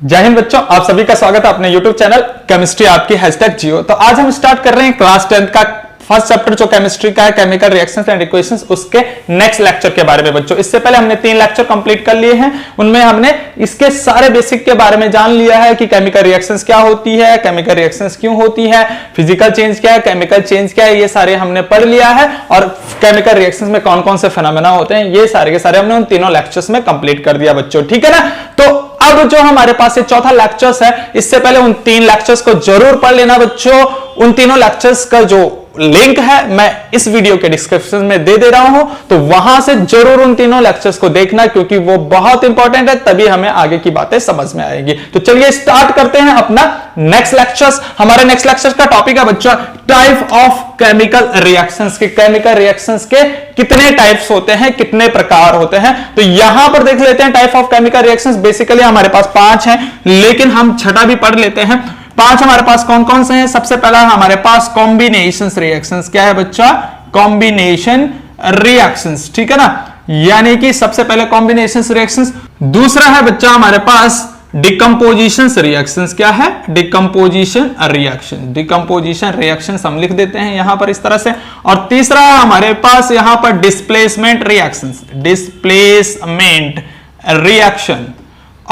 जय हिंद बच्चों, आप सभी का स्वागत है अपने YouTube चैनल केमिस्ट्री आपकी #जियो। तो आज हम स्टार्ट कर रहे हैं क्लास 10 का फर्स्ट चैप्टर जो केमिस्ट्री का है, केमिकल रिएक्शंस एंड इक्वेशंस, उसके नेक्स्ट लेक्चर के बारे में। बच्चों इससे पहले हमने 3 लेक्चर कंप्लीट कर लिए हैं, उनमें हमने इसके सारे बेसिक के बारे में जान लिया है कि केमिकल रिएक्शंस क्या होती है, केमिकल रिएक्शंस क्यों होती है, फिजिकल चेंज क्या है, केमिकल चेंज क्या है, ये सारे हमने पढ़ लिया है। और केमिकल रिएक्शंस में कौन कौन से फेनोमेना होते हैं, ये सारे के सारे हमने उन तीनों लेक्चर्स में कंप्लीट कर दिया बच्चों, ठीक है ना। तो अब जो हमारे पास ये चौथा लेक्चर्स है, इससे पहले उन 3 लेक्चर्स को जरूर पढ़ लेना बच्चों। उन तीनों लेक्चर्स का जो लिंक है मैं इस वीडियो के डिस्क्रिप्शन में दे रहा हूं, तो वहां से जरूर उन तीनों लेक्चर्स को देखना, क्योंकि वो बहुत इंपॉर्टेंट है, तभी हमें आगे की बातें समझ में आएगी। तो चलिए स्टार्ट करते हैं अपना नेक्स्ट लेक्चर्स। हमारे नेक्स्ट लेक्चर का टॉपिक है बच्चा टाइप ऑफ केमिकल रिएक्शंस के। केमिकल रिएक्शंस के कितने टाइप्स होते हैं, कितने प्रकार होते हैं, तो यहां पर देख लेते हैं type of chemical reactions. Basically हमारे पास 5 हैं, लेकिन हम छठा भी पढ़ लेते हैं। 5 हमारे पास कौन कौन से हैं? सबसे पहला हमारे पास कॉम्बिनेशन रिएक्शंस। क्या है बच्चा? कॉम्बिनेशन रिएक्शंस, ठीक है ना। यानी कि सबसे पहले कॉम्बिनेशन रिएक्शंस। दूसरा है बच्चा हमारे पास डिकम्पोजिशन रिएक्शंस। क्या है? Decomposition reaction. डिकम्पोजिशन रिएक्शंस हम लिख देते हैं यहां पर इस तरह से। और तीसरा हमारे पास यहां पर डिस्प्लेसमेंट रिएक्शंस। Displacement reaction.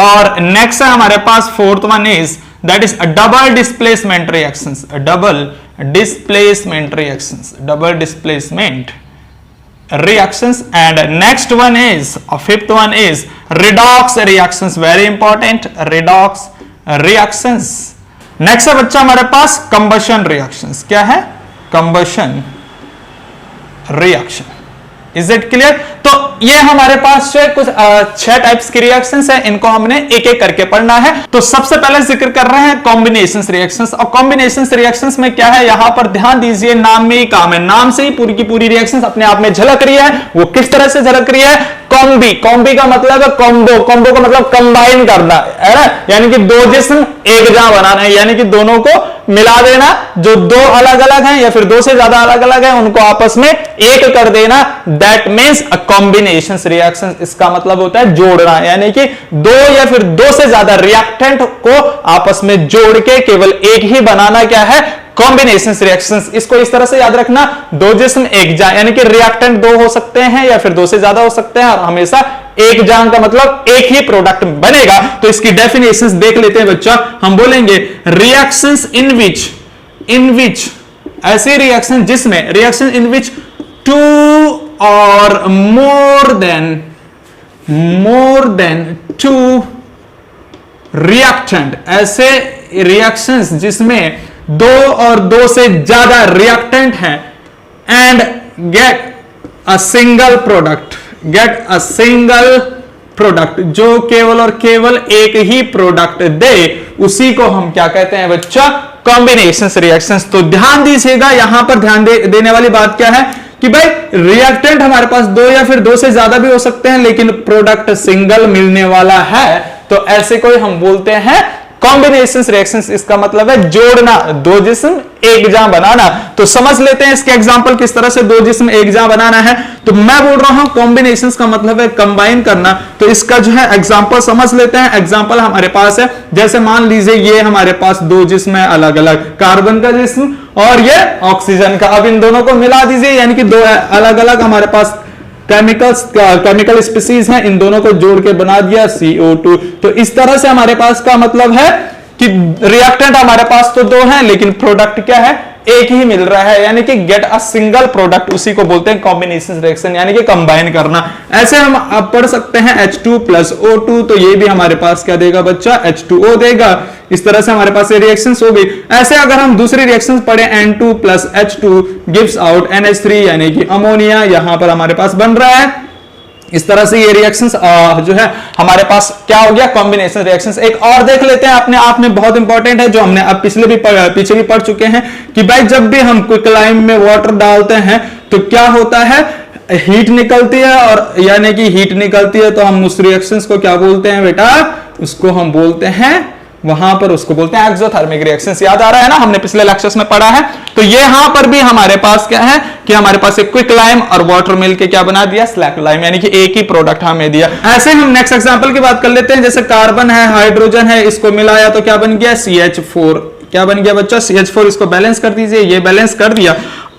और नेक्स्ट है हमारे पास fourth one is that is a double displacement reactions. A double displacement reactions. Double displacement reactions. And next one is, fifth one is redox reactions. Very important, redox reactions. Next है बच्चा हमारे पास combustion reactions. क्या है? combustion reaction. Is it clear? तो ये हमारे पास जो कुछ 6 टाइप्स की रिएक्शंस है, इनको हमने एक एक करके पढ़ना है। तो सबसे पहले जिक्र कर रहे हैं कॉम्बिनेशन रिएक्शंस। और कॉम्बिनेशन रिएक्शंस में क्या है, यहां पर ध्यान दीजिए, नाम में ही काम है। नाम से ही पूरी की पूरी रिएक्शंस अपने आप में झलक रही है। वो किस तरह से झलक रही है? कॉम्बी। कॉम्बी का मतलब है कॉम्बो। कॉम्बो का मतलब कंबाइन करना है ना, यानी कि 2 जिस्म एक जहां बनाना है, यानी कि दोनों को मिला देना। जो 2 अलग अलग हैं या फिर 2 से ज्यादा अलग अलग हैं, उनको आपस में एक कर देना। That means a combination reaction. इसका मतलब होता है जोड़ना, यानी कि 2 या फिर 2 से ज्यादा रिएक्टेंट को आपस में जोड़ के केवल एक ही बनाना। क्या है? Combination reactions. इसको इस तरह से याद रखना, 2 जिस्म एक जान, यानी कि रिएक्टेंट 2 हो सकते हैं या फिर 2 से ज्यादा हो सकते हैं, और हमेशा एक जान का मतलब एक ही प्रोडक्ट बनेगा। तो इसकी डेफिनेशंस देख लेते हैं बच्चा। हम बोलेंगे रिएक्शंस इन विच ऐसी रिएक्शन जिसमें रिएक्शन इन विच 2 और मोर देन 2 रिएक्टेंट। ऐसे रिएक्शंस जिसमें 2 और 2 से ज्यादा रिएक्टेंट हैं, and get a single product, जो केवल और केवल एक ही प्रोडक्ट दे, उसी को हम क्या कहते हैं बच्चा? Combination reactions. तो ध्यान दीजिएगा, यहां पर ध्यान देने वाली बात क्या है कि भाई रिएक्टेंट हमारे पास 2 या फिर 2 से ज्यादा भी हो सकते हैं, लेकिन प्रोडक्ट सिंगल मिलने वाला है, तो ऐसे कोई हम बोलते हैं कॉम्बिनेशन रिएक्शंस। इसका मतलब है जोड़ना, 2 जिस्म एक जहां बनाना। तो समझ लेते हैं इसके एग्जांपल किस तरह से 2 जिस्म एक जहां बनाना है। तो मैं बोल रहा हूं कॉम्बिनेशंस का मतलब है कंबाइन करना। तो इसका जो है एग्जांपल समझ लेते हैं। एग्जांपल हमारे पास है, जैसे मान लीजिए ये हमारे पास 2 जिस्म है अलग अलग, कार्बन का जिस्म और ये ऑक्सीजन का। अब इन दोनों को मिला दीजिए, यानी कि 2 अलग अलग हमारे पास केमिकल स्पीसीज हैं, इन दोनों को जोड़ के बना दिया CO2। तो इस तरह से हमारे पास का मतलब है कि रिएक्टेंट हमारे पास तो 2 हैं, लेकिन प्रोडक्ट क्या है? एक ही मिल रहा है, यानी कि गेट अ सिंगल प्रोडक्ट। उसी को बोलते हैं कॉम्बिनेशन रिएक्शन, यानी कि कंबाइन करना। ऐसे हम अब पढ़ सकते हैं H2 + O2, तो ये भी हमारे पास क्या देगा बच्चा? H2O देगा। इस तरह से हमारे पास ये रिएक्शंस हो गई। ऐसे अगर हम दूसरी रिएक्शंस पढ़े, N2 + H2 gives out NH3, यानी कि अमोनिया यहां पर हमारे पास बन रहा है। इस तरह से ये रिएक्शंस जो है हमारे पास क्या हो गया? Combination reactions. एक और देख लेते हैं, अपने आप में बहुत इंपॉर्टेंट है, जो हमने अब पीछे भी पढ़ चुके हैं, कि भाई जब भी हम क्विकलाइम में वाटर डालते हैं तो क्या होता है? हीट निकलती है, और यानी कि हीट निकलती है तो हम उस रिएक्शंस को क्या बोलते हैं बेटा? उसको हम बोलते हैं वहां पर उसको बोलते हैं एक्सोथर्मिक रिएक्शंस। याद आ रहा है ना, हमने पिछले लेक्चर्स में पढ़ा है। तो ये यहां पर भी हमारे पास क्या है कि हमारे पास एक क्विक लाइम और वाटर मिलके क्या बना दिया, स्लैक लाइम, यानी कि एक ही प्रोडक्ट हमें दिया। ऐसे हम नेक्स्ट एग्जांपल की बात कर लेते हैं। जैसे कार्बन है, हाइड्रोजन है, इसको मिलाया तो क्या बन गया, CH4। क्या बन गया बच्चा, CH4। इसको बैलेंस कर दीजिए, ये बैलेंस कर दिया।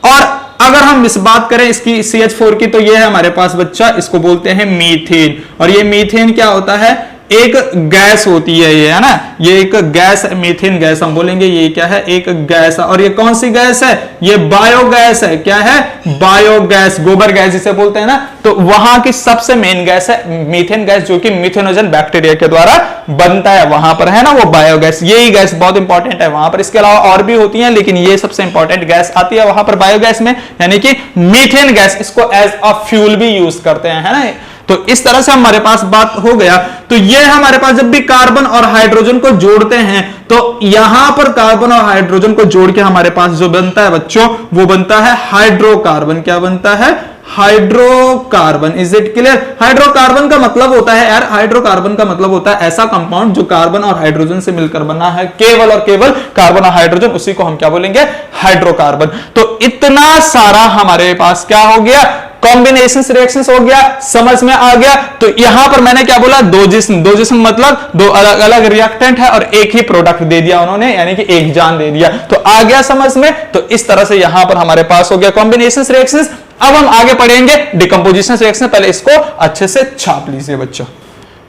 और अगर हम इस बात करें इसकी CH4 की, तो ये है हमारे पास बच्चा, इसको बोलते हैं मीथेन। और ये मीथेन क्या होता है, एक गैस होती है ये, है ना, ये एक गैस, मीथेन गैस हम बोलेंगे, ये क्या है, एक गैस। और ये कौन सी गैस है, ये बायोगैस है। क्या है, बायोगैस, गोबर गैस जिसे बोलते हैं ना। तो वहां की सबसे मेन गैस है मीथेन गैस, जो कि मिथेनोजन बैक्टीरिया के द्वारा बनता है वहां पर, है ना, वो बायोगैस। यही गैस बहुत इंपॉर्टेंट है वहां पर। इसके अलावा और भी होती है, लेकिन ये सबसे इंपॉर्टेंट गैस आती है वहां पर बायोगैस में, यानी कि मीथेन गैस। इसको एज अ फ्यूल भी यूज करते हैं, है ना। तो इस तरह से हमारे पास बात हो गया। तो ये हमारे पास जब भी कार्बन और हाइड्रोजन को जोड़ते हैं, तो यहां पर कार्बन और हाइड्रोजन को जोड़ के हमारे पास जो बनता है बच्चों, वो बनता है हाइड्रोकार्बन। क्या बनता है, hydrocarbon. Is it clear. Hydrocarbon का मतलब होता है यार, हाइड्रोकार्बन का मतलब होता है ऐसा कंपाउंड जो कार्बन और हाइड्रोजन से मिलकर बना है, केवल और केवल कार्बन और हाइड्रोजन, उसी को हम क्या बोलेंगे, हाइड्रोकार्बन। तो इतना सारा हमारे पास क्या हो गया, कॉम्बिनेशन रिएक्शंस हो गया, समझ में आ गया। तो यहां पर मैंने क्या बोला, दो जिस्म मतलब दो अलग अलग रिएक्टेंट है और एक ही प्रोडक्ट दे दिया उन्होंने, यानी कि एक जान दे दिया। तो आ गया समझ में। तो इस तरह से यहां पर हमारे पास हो गया कॉम्बिनेशन रिएक्शंस। अब हम आगे पढ़ेंगे डिकम्पोजिशन रिएक्शन। पहले इसको अच्छे से छाप लीजिए बच्चों।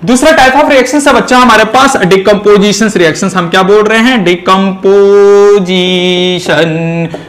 दूसरा टाइप ऑफ रिएक्शन है बच्चा हमारे पास डिकम्पोजिशन रिएक्शन। हम क्या बोल रहे हैं, डिकम्पोजिशन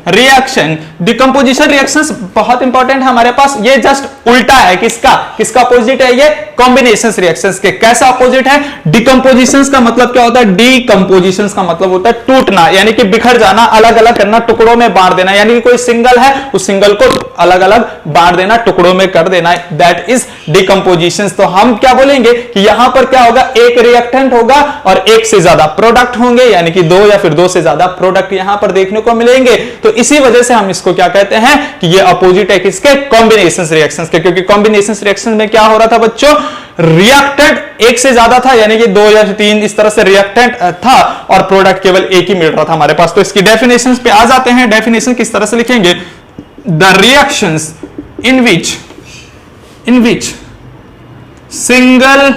रिएक्शन। डिकम्पोजिशन रिएक्शंस बहुत इंपॉर्टेंट है हमारे पास। ये जस्ट उल्टा है किसका, किसका अपोजिट है, ये कॉम्बिनेशन रिएक्शंस के। कैसा अपोजिट है, डिकम्पोजिशन का मतलब क्या होता है, डिकम्पोजिशन का मतलब होता है टूटना, यानी कि बिखर जाना, अलग अलग करना, टुकड़ों में बांट देना। यानी कि कोई सिंगल है, उस सिंगल को अलग अलग बांट देना, टुकड़ों में कर देना, दैट इज डिकम्पोजिशन। तो हम क्या बोलेंगे कि यहां पर क्या होगा, एक रिएक्टेंट होगा और एक से ज्यादा प्रोडक्ट होंगे, यानी कि दो या फिर दो से ज्यादा प्रोडक्ट यहां पर देखने को मिलेंगे। तो इसी वजह से हम इसको क्या कहते हैं कि ये अपोजिट है किसके, कॉम्बिनेशन रिएक्शंस के। क्योंकि कॉम्बिनेशन रिएक्शन में क्या हो रहा था बच्चों, रिएक्टेंट एक से ज्यादा था, यानी कि दो या तीन इस तरह से रिएक्टेंट था और प्रोडक्ट केवल एक ही मिल रहा था हमारे पास। तो इसकी डेफिनेशंस पे आ जाते हैं। डेफिनेशन किस तरह से लिखेंगे, the reactions in which single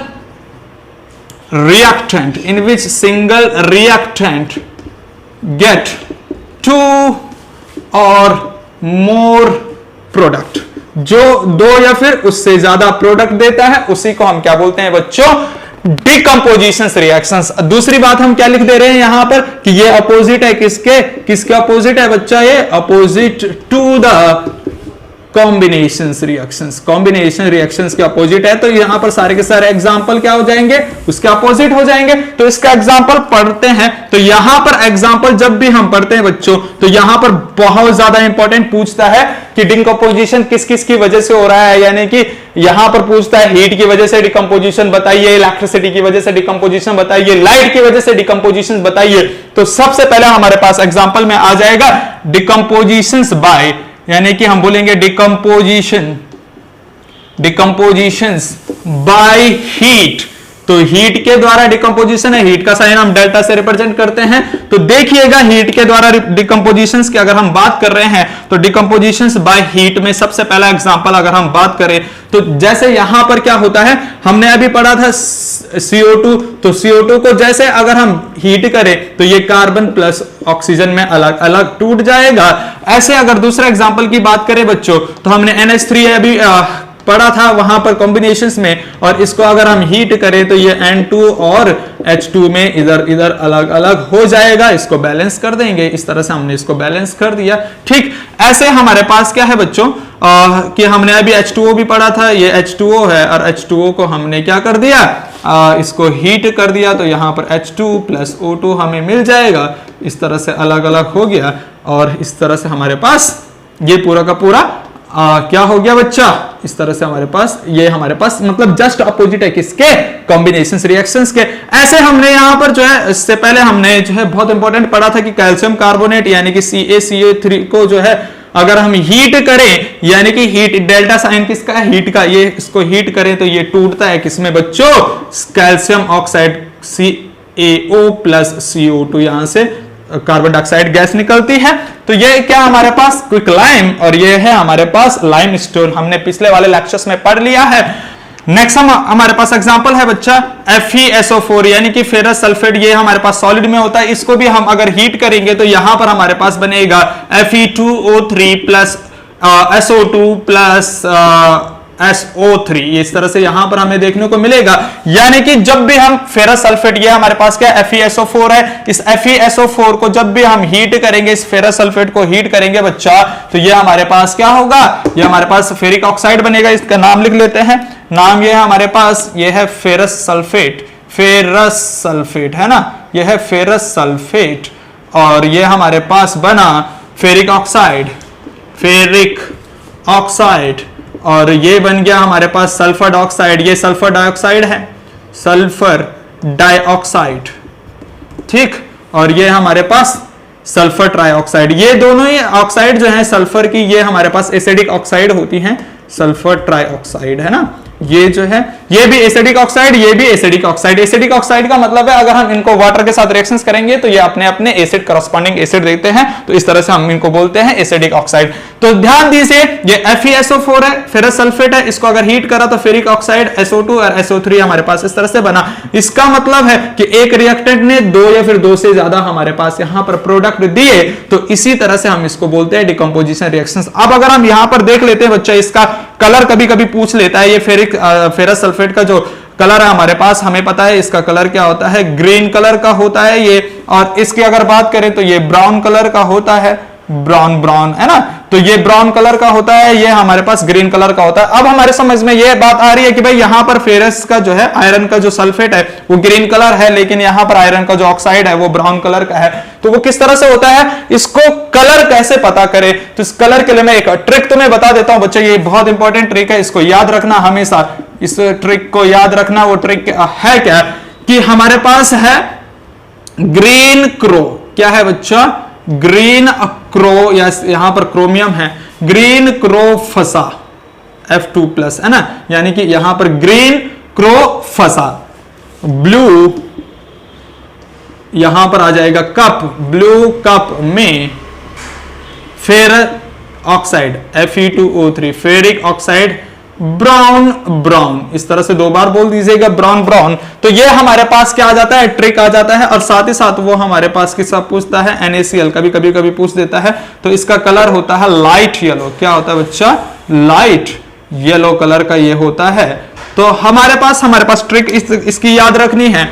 reactant get two or more product, जो दो या फिर उससे ज्यादा प्रोडक्ट देता है उसी को हम क्या बोलते हैं बच्चों, डिकम्पोजिशन रिएक्शंस। दूसरी बात हम क्या लिख दे रहे हैं यहां पर कि ये अपोजिट है किसके अपोजिट है बच्चा, ये opposite to the combination reactions. Combination reactions के अपोजिट है। तो यहां पर सारे के सारे एग्जांपल क्या हो जाएंगे, उसके अपोजिट हो जाएंगे। तो इसका एग्जांपल पढ़ते हैं। तो यहां पर एग्जांपल जब भी हम पढ़ते हैं बच्चों, तो यहां पर बहुत ज्यादा इंपॉर्टेंट पूछता है कि डिकम्पोजिशन किस किस की वजह से हो रहा है। यानी कि यहां पर पूछता है हीट की वजह से डिकम्पोजिशन बताइए, इलेक्ट्रिसिटी की वजह से डिकम्पोजिशन बताइए, लाइट की वजह से डिकम्पोजिशन बताइए। तो सबसे पहले हमारे पास एग्जांपल में आ जाएगा डिकम्पोजिशंस बाय, यानी कि हम बोलेंगे डिकम्पोजिशंस बाय हीट। तो हीट के द्वारा डिकम्पोजिशन है, हीट का साइन हम डेल्टा से रिप्रेजेंट करते हैं। तो देखिएगा हीट के द्वारा डिकम्पोजिशंस की अगर हम बात कर रहे हैं तो डिकम्पोजिशंस बाय हीट में सबसे पहला एग्जांपल अगर हम बात करें तो जैसे यहां पर क्या होता है, हमने अभी पढ़ा था CO2। तो CO2 को जैसे अगर हम हीट करें तो ये कार्बन प्लस ऑक्सीजन में अलग अलग टूट जाएगा। ऐसे अगर दूसरा एग्जांपल की बात करें बच्चों तो हमने NH3 अभी पढ़ा था वहां पर कॉम्बिनेशंस में, और इसको अगर हम हीट करें तो ये N2 और H2 में इधर अलग अलग हो जाएगा। इसको बैलेंस कर देंगे, इस तरह से हमने इसको बैलेंस कर दिया। ठीक ऐसे हमारे पास क्या है बच्चों कि हमने अभी H2O भी पढ़ा था, ये H2O है और H2O को हमने क्या कर दिया, इसको हीट कर दिया। तो यहां पर H2 प्लस O2 हमें मिल जाएगा। इस तरह से अलग अलग हो गया और इस तरह से हमारे पास ये पूरा का पूरा क्या हो गया बच्चा, इस तरह से हमारे पास मतलब जस्ट अपोजिट है किसके, कॉम्बिनेशन रिएक्शंस के। ऐसे हमने यहां पर जो है, इससे पहले हमने जो है बहुत इंपॉर्टेंट पढ़ा था कि कैल्शियम कार्बोनेट यानी कि CaCO3 को जो है अगर हम हीट करें, यानी कि हीट डेल्टा साइन किसका है, हीट का, ये इसको हीट करें तो ये टूटता है किसमें बच्चों, calcium oxide AO plus CO2 यहां से कार्बन डाइऑक्साइड गैस निकलती है। तो ये क्या हमारे पास क्विक लाइम और ये है हमारे पास लाइमस्टोन, हमने पिछले वाले लेक्चर्स में पढ़ लिया है। नेक्स्ट हमारे पास एग्जांपल है बच्चा FeSO4 यानी कि फेरस सल्फेट, ये हमारे पास सॉलिड में होता है। इसको भी हम अगर हीट करेंगे तो यहां पर हमारे पास बनेगा Fe2O3 plus SO2 plus SO3, इस तरह से यहां पर हमें देखने को मिलेगा। यानी कि जब भी हम फेरस सल्फेट, ये हमारे पास क्या FeSO4 है, इस FeSO4 को जब भी हम हीट करेंगे, इस फेरस सल्फेट को हीट करेंगे बच्चा, तो ये हमारे पास क्या होगा, ये हमारे पास फेरिक ऑक्साइड बनेगा। इसका नाम लिख लेते हैं, नाम ये है हमारे पास, ये है फेरस सल्फेट, फेरस सल्फेट है ना, ये है फेरस सल्फेट। और ये हमारे पास बना फेरिक ऑक्साइड, फेरिक ऑक्साइड। और ये बन गया हमारे पास सल्फर डाइऑक्साइड, ये सल्फर डाइऑक्साइड है, सल्फर डाइऑक्साइड, ठीक। और ये हमारे पास सल्फर ट्राइऑक्साइड, ये दोनों ही ऑक्साइड जो है सल्फर की, ये हमारे पास एसिडिक ऑक्साइड होती हैं, सल्फर ट्राइऑक्साइड है ना। ये जो है ये भी एसिडिक ऑक्साइड, ये भी एसिडिक ऑक्साइड। एसिडिक ऑक्साइड का मतलब है अगर हम इनको वाटर के साथ रिएक्शंस करेंगे तो ये अपने अपने एसिड करस्पॉन्डिंग एसिड देते हैं, तो इस तरह से हम इनको बोलते हैं एसिडिक ऑक्साइड। तो ध्यान दीजिए ये FeSO4 है, फेरस सल्फेट है, इसको अगर हीट करा तो फेरिक ऑक्साइड SO2 और SO3 हमारे पास इस तरह से बना। इसका मतलब है कि एक रिएक्टेंट ने दो या फिर दो से ज्यादा हमारे पास यहां पर प्रोडक्ट दिए, तो इसी तरह से हम इसको बोलते हैं डिकम्पोजिशन रिएक्शंस। अब अगर हम यहां पर देख लेते हैं बच्चा, इसका कलर कभी कभी पूछ लेता है, ये फेरस सल्फेट का जो कलर है हमारे पास, हमें पता है इसका कलर क्या होता है, ग्रीन कलर का होता है ये। और इसकी अगर बात करें तो ये ब्राउन कलर का होता है, ब्राउन ब्राउन है ना, तो ये ब्राउन कलर का होता है, ये हमारे पास ग्रीन कलर का होता है। अब हमारे समझ में ये बात आ रही है कि भाई यहां पर फेरस का जो है, आयरन का जो सल्फेट है वो ग्रीन कलर है, लेकिन यहां पर आयरन का जो ऑक्साइड है वो ब्राउन कलर का है। तो वो किस तरह से होता है, इसको कलर कैसे पता करें, तो इस कलर के लिए मैं एक ट्रिक तुम्हें बता देता हूं बच्चे, ये बहुत इंपॉर्टेंट ट्रिक है, इसको याद रखना हमेशा, इस ट्रिक को याद रखना। वो ट्रिक है क्या कि हमारे पास है ग्रीन क्रो, क्या है बच्चा, ग्रीन क्रो, या यहां पर क्रोमियम है, ग्रीन क्रो फसा F2+ है ना, यानी कि यहां पर ग्रीन क्रो फसा। ब्लू यहां पर आ जाएगा कप, ब्लू कप में ferrous oxide Fe2O3, ferric oxide brown brown, इस तरह से दो बार बोल दीजिएगा ब्राउन ब्राउन। तो ये हमारे पास क्या आ जाता है, ट्रिक आ जाता है। और साथ ही साथ वो हमारे पास किसका पूछता है, NaCl कभी पूछ देता है। तो इसका कलर होता है लाइट येलो, क्या होता है बच्चा, लाइट येलो कलर का ये होता है। तो हमारे पास ट्रिक इसकी याद रखनी है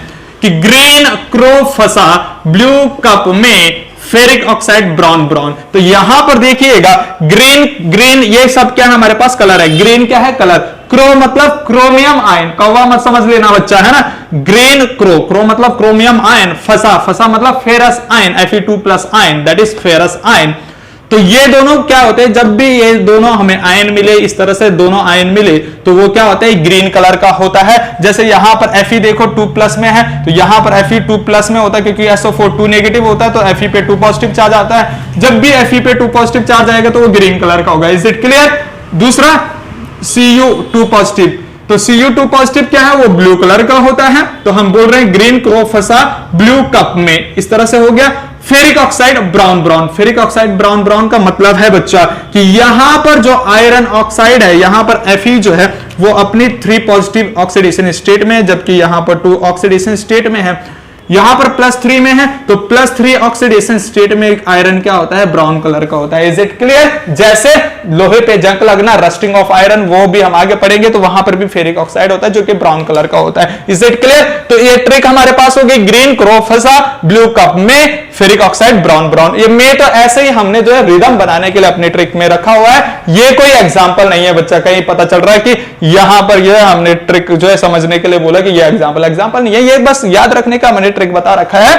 कि ग्रीन क्रो फसा ब्लू कप में फेरिक ऑक्साइड ब्राउन ब्राउन। तो यहां पर देखिएगा ग्रीन ग्रीन ये सब क्या है हमारे पास कलर है, ग्रीन क्या है कलर, क्रो मतलब क्रोमियम आयन, कौवा मत समझ लेना बच्चा है ना, ग्रीन क्रो, क्रो मतलब क्रोमियम आयन, फसा फसा मतलब ferrous ion, Fe2+ ion, that is ferrous ion. तो ये दोनों क्या होते हैं, जब भी ये दोनों हमें आयन मिले, इस तरह से दोनों आयन मिले तो वो क्या होता है, ग्रीन कलर का होता है। जैसे यहां पर Fe देखो 2+ में है, तो यहां पर Fe2+ में होता है क्योंकि SO4 2 नेगेटिव होता है, तो Fe पे 2 पॉजिटिव चार्ज आता है। जब भी Fe पे 2 पॉजिटिव चार्ज आएगा तो वो ग्रीन कलर का होगा। Is it clear. दूसरा Cu2 पॉजिटिव, तो Cu2 पॉजिटिव क्या है, वो ब्लू कलर का होता है। तो हम बोल रहे हैं ग्रीन क्रो फसा ब्लू कप में, इस तरह से हो गया। Ferric oxide brown brown, ferric oxide brown brown का मतलब है बच्चा कि यहां पर जो आयरन ऑक्साइड है, यहां पर Fe जो है वो अपनी 3 पॉजिटिव ऑक्सीडेशन स्टेट में है, जबकि यहां पर 2 ऑक्सीडेशन स्टेट में है। यहां पर +3 में है, तो +3 ऑक्सीडेशन स्टेट में आयरन क्या होता है, ब्राउन कलर का होता है। Is it clear. जैसे लोहे पे जंग लगना, रस्टिंग ऑफ आयरन, वो भी हम आगे पढ़ेंगे, तो वहां पर भी फेरिक ऑक्साइड होता है जो कि ब्राउन कलर का होता है। Is it clear. तो ये ट्रिक हमारे पास हो गई, ग्रीन क्रो फसा ब्लू कप में फेरिक ऑक्साइड ब्राउन ब्राउन। ये में तो ऐसे ही हमने जो है रिदम बनाने के लिए अपनी ट्रिक में रखा हुआ है, ये कोई एग्जांपल नहीं है बच्चा। कहीं पता चल रहा है कि यहां पर ये हमने ट्रिक जो है समझने के लिए बोला कि ये एग्जांपल नहीं है, ये बस याद रखने का मैंने ट्रिक बता रखा है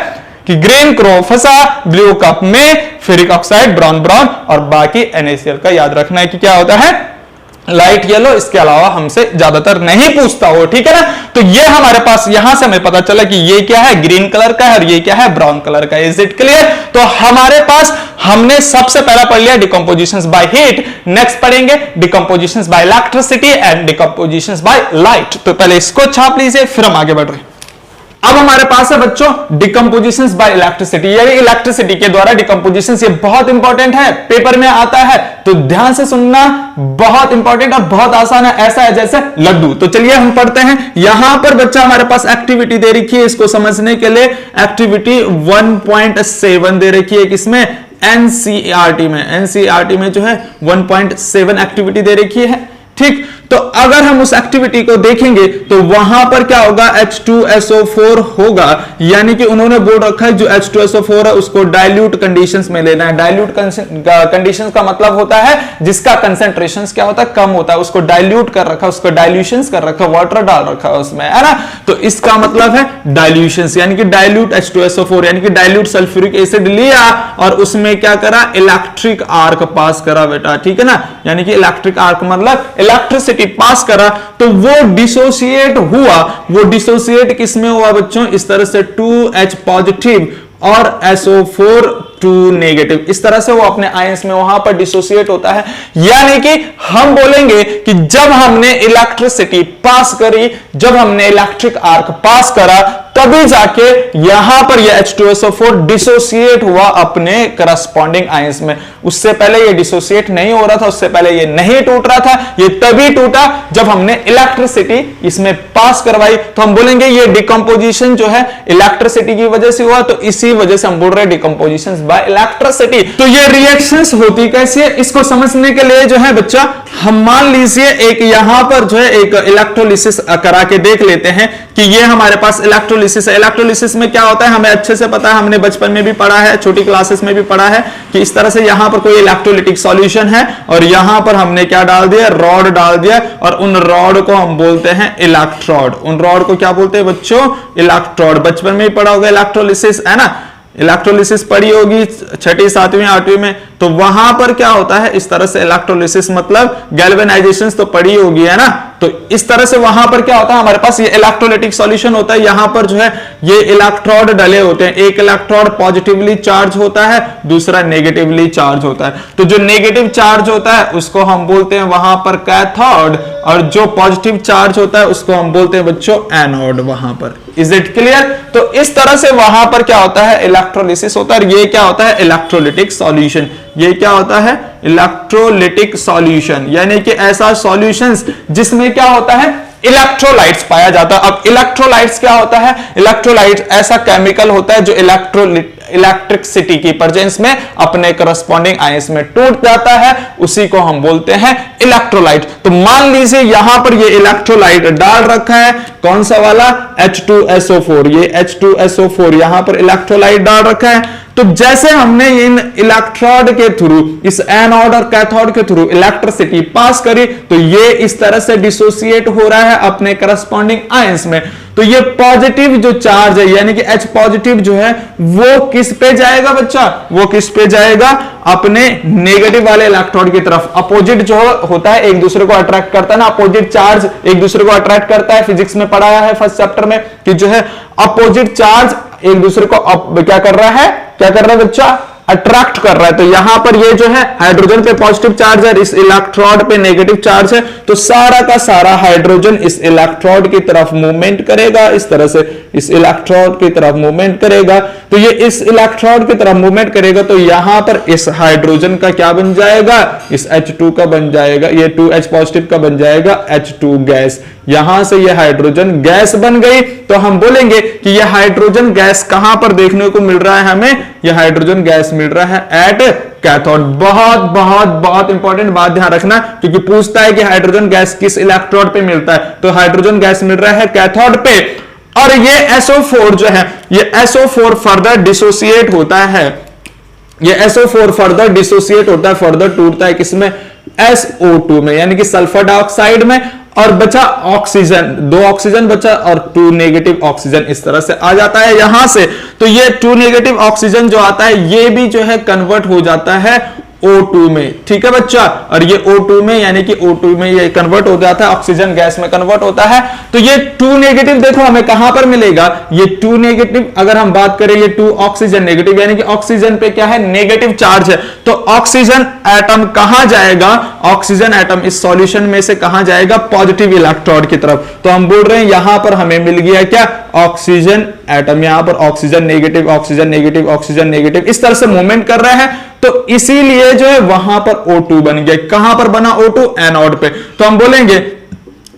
कि ग्रीन क्रो फसा ब्लू कप में फेरिक ऑक्साइड ब्राउन ब्राउन, और बाकी NaCl का याद रखना है कि क्या होता है, लाइट येलो। इसके अलावा हमसे ज्यादातर नहीं पूछता हो, ठीक है ना। तो ये हमारे पास यहां से हमें पता चला कि ये क्या है, ग्रीन कलर का है, और ये क्या है, ब्राउन कलर का। Is it clear. तो हमारे पास हमने सबसे पहला पढ़ लिया डिकम्पोजिशंस बाय हीट, नेक्स्ट पढ़ेंगे decompositions by electricity and decompositions by light. तो पहले इसको छाप लीजिए, फिर हम आगे बढ़ रहे हैं। अब हमारे पास है बच्चों डिकम्पोजिशन बाय इलेक्ट्रिसिटी, यानी इलेक्ट्रिसिटी के द्वारा डिकम्पोजिशन। ये बहुत इंपॉर्टेंट है, पेपर में आता है, तो ध्यान से सुनना, बहुत इंपॉर्टेंट और बहुत आसान है, ऐसा है जैसे लड्डू। तो चलिए हम पढ़ते हैं। यहां पर बच्चा हमारे पास एक्टिविटी दे रखी है, इसको समझने के लिए एक्टिविटी 1.7 दे रखी है, किसमें, एनसीईआरटी में। एनसीईआरटी में जो है 1.7 एक्टिविटी दे रखी है, ठीक। तो अगर हम उस एक्टिविटी को देखेंगे तो वहां पर क्या होगा, H2SO4 होगा, यानी कि उन्होंने बोल रखा है जो H2SO4 है उसको डाइल्यूट कंडीशंस में लेना है। डाइल्यूट कंडीशंस का मतलब होता है जिसका कंसेंट्रेशन क्या होता है, कम होता है, उसको डाइल्यूट कर रखा, उसको डाइल्यूशंस कर रखा, वाटर डाल रखा है उसमें, है ना। तो इसका मतलब है डाइल्यूशंस, यानी कि डाइल्यूट H2SO4 यानी कि डाइल्यूट सल्फ्यूरिक एसिड लिया और उसमें क्या करा, इलेक्ट्रिक आर्क पास करा बेटा, ठीक है ना। यानी कि इलेक्ट्रिक आर्क मतलब इलेक्ट्रिसिटी पास करा, तो वो डिसोसिएट हुआ। वो डिसोसिएट किसमें हुआ बच्चों, इस तरह से 2H पॉजिटिव और SO4 2 नेगेटिव, इस तरह से वो अपने आयंस में वहां पर डिसोसिएट होता है। यानी कि हम बोलेंगे कि जब हमने इलेक्ट्रिसिटी पास करी, जब हमने इलेक्ट्रिक आर्क पास करा, तभी जाके यहां पर ये H2SO4 डिसोसिएट हुआ अपने करस्पॉन्डिंग आयंस में। उससे पहले ये डिसोसिएट नहीं हो रहा था, उससे पहले ये नहीं टूट रहा था, ये तभी टूटा जब हमने इलेक्ट्रिसिटी इसमें पास करवाई। तो हम बोलेंगे ये डिकम्पोजिशन जो है इलेक्ट्रिसिटी की वजह से हुआ, तो इसी वजह से हम बोल रहे हैं डिकम्पोजिशन बाय इलेक्ट्रिसिटी। तो ये रिएक्शंस होती कैसी है, इसको समझने के लिए जो है बच्चा हम मान लीजिए एक यहां पर जो है एक इलेक्ट्रोलिसिस करा के देख लेते हैं कि ये हमारे पास इलेक्ट्रोलिसिस है। इलेक्ट्रोलिसिस में क्या होता है हमें अच्छे से पता है, हमने बचपन में भी पढ़ा है, छोटी क्लासेस में भी पढ़ा है कि इस तरह से यहां पर कोई इलेक्ट्रोलिटिक सॉल्यूशन है और यहां पर हमने क्या डाल दिया, रॉड डाल दिया, और उन रॉड को हम बोलते हैं इलेक्ट्रोड। उन रॉड को क्या बोलते हैं बच्चों, इलेक्ट्रोड। बचपन में ही पढ़ा होगा इलेक्ट्रोलिसिस, है ना, इलेक्ट्रोलिसिस पढ़ी होगी 6ठी 7वीं 8वीं में। तो वहां पर क्या होता है, इस तरह से इलेक्ट्रोलिसिस मतलब गैल्वेनाइजेशन तो पढ़ी होगी, है ना। तो इस तरह से वहां पर क्या होता है, हमारे पास ये इलेक्ट्रोलिटिक सॉल्यूशन होता है। यहां पर जो है ये इलेक्ट्रोड डले होते हैं, एक इलेक्ट्रोड पॉजिटिवली चार्ज होता है, दूसरा नेगेटिवली चार्ज होता है। तो जो नेगेटिव चार्ज होता है उसको हम बोलते हैं वहां पर कैथोड, और जो पॉजिटिव चार्ज होता है उसको हम बोलते हैं बच्चों एनोड वहां पर। Is it clear? तो इस तरह से वहां पर क्या होता है, इलेक्ट्रोलिसिस होता है, और ये क्या होता है, इलेक्ट्रोलिटिक सॉल्यूशन। ये क्या होता है, इलेक्ट्रोलिटिक सॉल्यूशन, यानी कि ऐसा सॉल्यूशंस जिसमें क्या होता है, इलेक्ट्रोलाइट्स पाया जाता है। अब इलेक्ट्रोलाइट्स क्या होता है, इलेक्ट्रोलाइट्स ऐसा केमिकल होता है जो इलेक्ट्रिसिटी की प्रेजेंस में अपने करस्पॉन्डिंग आयंस में टूट जाता है, उसी को हम बोलते हैं इलेक्ट्रोलाइट। तो मान लीजिए यहां पर ये इलेक्ट्रोलाइट डाल रखा है, कौन सा वाला, H2SO4। ये H2SO4 यहां पर इलेक्ट्रोलाइट डाल रखा है। तो जैसे हमने इन इलेक्ट्रोड के थ्रू, इस एनोड और कैथोड के थ्रू इलेक्ट्रिसिटी पास करी, तो ये इस तरह से डिसोसिएट हो रहा है अपने करस्पॉन्डिंग आयंस में। तो ये पॉजिटिव जो चार्ज है यानी कि H पॉजिटिव जो है वो किस पे जाएगा बच्चा, वो किस पे जाएगा, अपने नेगेटिव वाले इलेक्ट्रोड की तरफ। अपोजिट जो होता है एक दूसरे को अट्रैक्ट करता है ना, अपोजिट चार्ज एक दूसरे को अट्रैक्ट करता है। फिजिक्स में पढ़ाया है फर्स्ट चैप्टर में कि जो है अपोजिट चार्ज एक दूसरे को क्या कर रहा है, क्या कर रहा है बच्चा, अट्रैक्ट कर रहा है। तो यहां पर ये जो है हाइड्रोजन पे पॉजिटिव चार्ज है, इस इलेक्ट्रोड पे नेगेटिव चार्ज है, तो सारा का सारा हाइड्रोजन इस इलेक्ट्रोड की तरफ मूवमेंट करेगा, इस तरह से इस इलेक्ट्रोड की तरफ मूवमेंट करेगा। तो ये इस इलेक्ट्रोड की तरफ मूवमेंट करेगा, तो यहां पर इस हाइड्रोजन का क्या बन जाएगा, इस H2 का बन जाएगा, ये 2H पॉजिटिव का बन जाएगा H2 गैस। यहां से ये हाइड्रोजन गैस बन गई। तो हम बोलेंगे कि ये हाइड्रोजन गैस कहां पर देखने को मिल रहा है हमें, ये हाइड्रोजन गैस मिल रहा है एट कैथोड। बहुत बहुत बहुत इंपॉर्टेंट बात ध्यान रखना, क्योंकि पूछता है कि हाइड्रोजन गैस किस इलेक्ट्रोड पे मिलता है, तो हाइड्रोजन गैस मिल रहा है कैथोड पे। और ये SO4 जो है, ये SO4 फर्दर डिसोसिएट होता है, ये SO4 फर्दर डिसोसिएट होता है, फर्दर टूटता है किसमें, SO2 में, यानी कि सल्फर डाइऑक्साइड में। और बचा ऑक्सीजन, 2 ऑक्सीजन बचा और 2 नेगेटिव ऑक्सीजन इस तरह से आ जाता है यहां से। तो ये 2 नेगेटिव ऑक्सीजन जो आता है ये भी जो है कन्वर्ट हो जाता है O2 में, ठीक है बच्चा। और ये O2 में यानी कि O2 में ये कन्वर्ट हो जाता है, ऑक्सीजन गैस में कन्वर्ट होता है। तो ये 2 नेगेटिव देखो हमें कहां पर मिलेगा, ये 2 नेगेटिव अगर हम बात करें, ये 2 ऑक्सीजन नेगेटिव, यानी कि ऑक्सीजन पे क्या है, नेगेटिव चार्ज है। तो ऑक्सीजन एटम कहां जाएगा, ऑक्सीजन एटम इस सॉल्यूशन में से कहां जाएगा, पॉजिटिव इलेक्ट्रोड की तरफ। तो हम बोल रहे हैं यहां पर हमें मिल गया क्या, ऑक्सीजन एटम, यहां पर oxygen negative, oxygen negative, oxygen negative, इस तरह से मूवमेंट कर रहे हैं। तो इसीलिए जो है वहां पर O2 बन गया। कहां पर बना O2? एनोड पे। तो हम बोलेंगे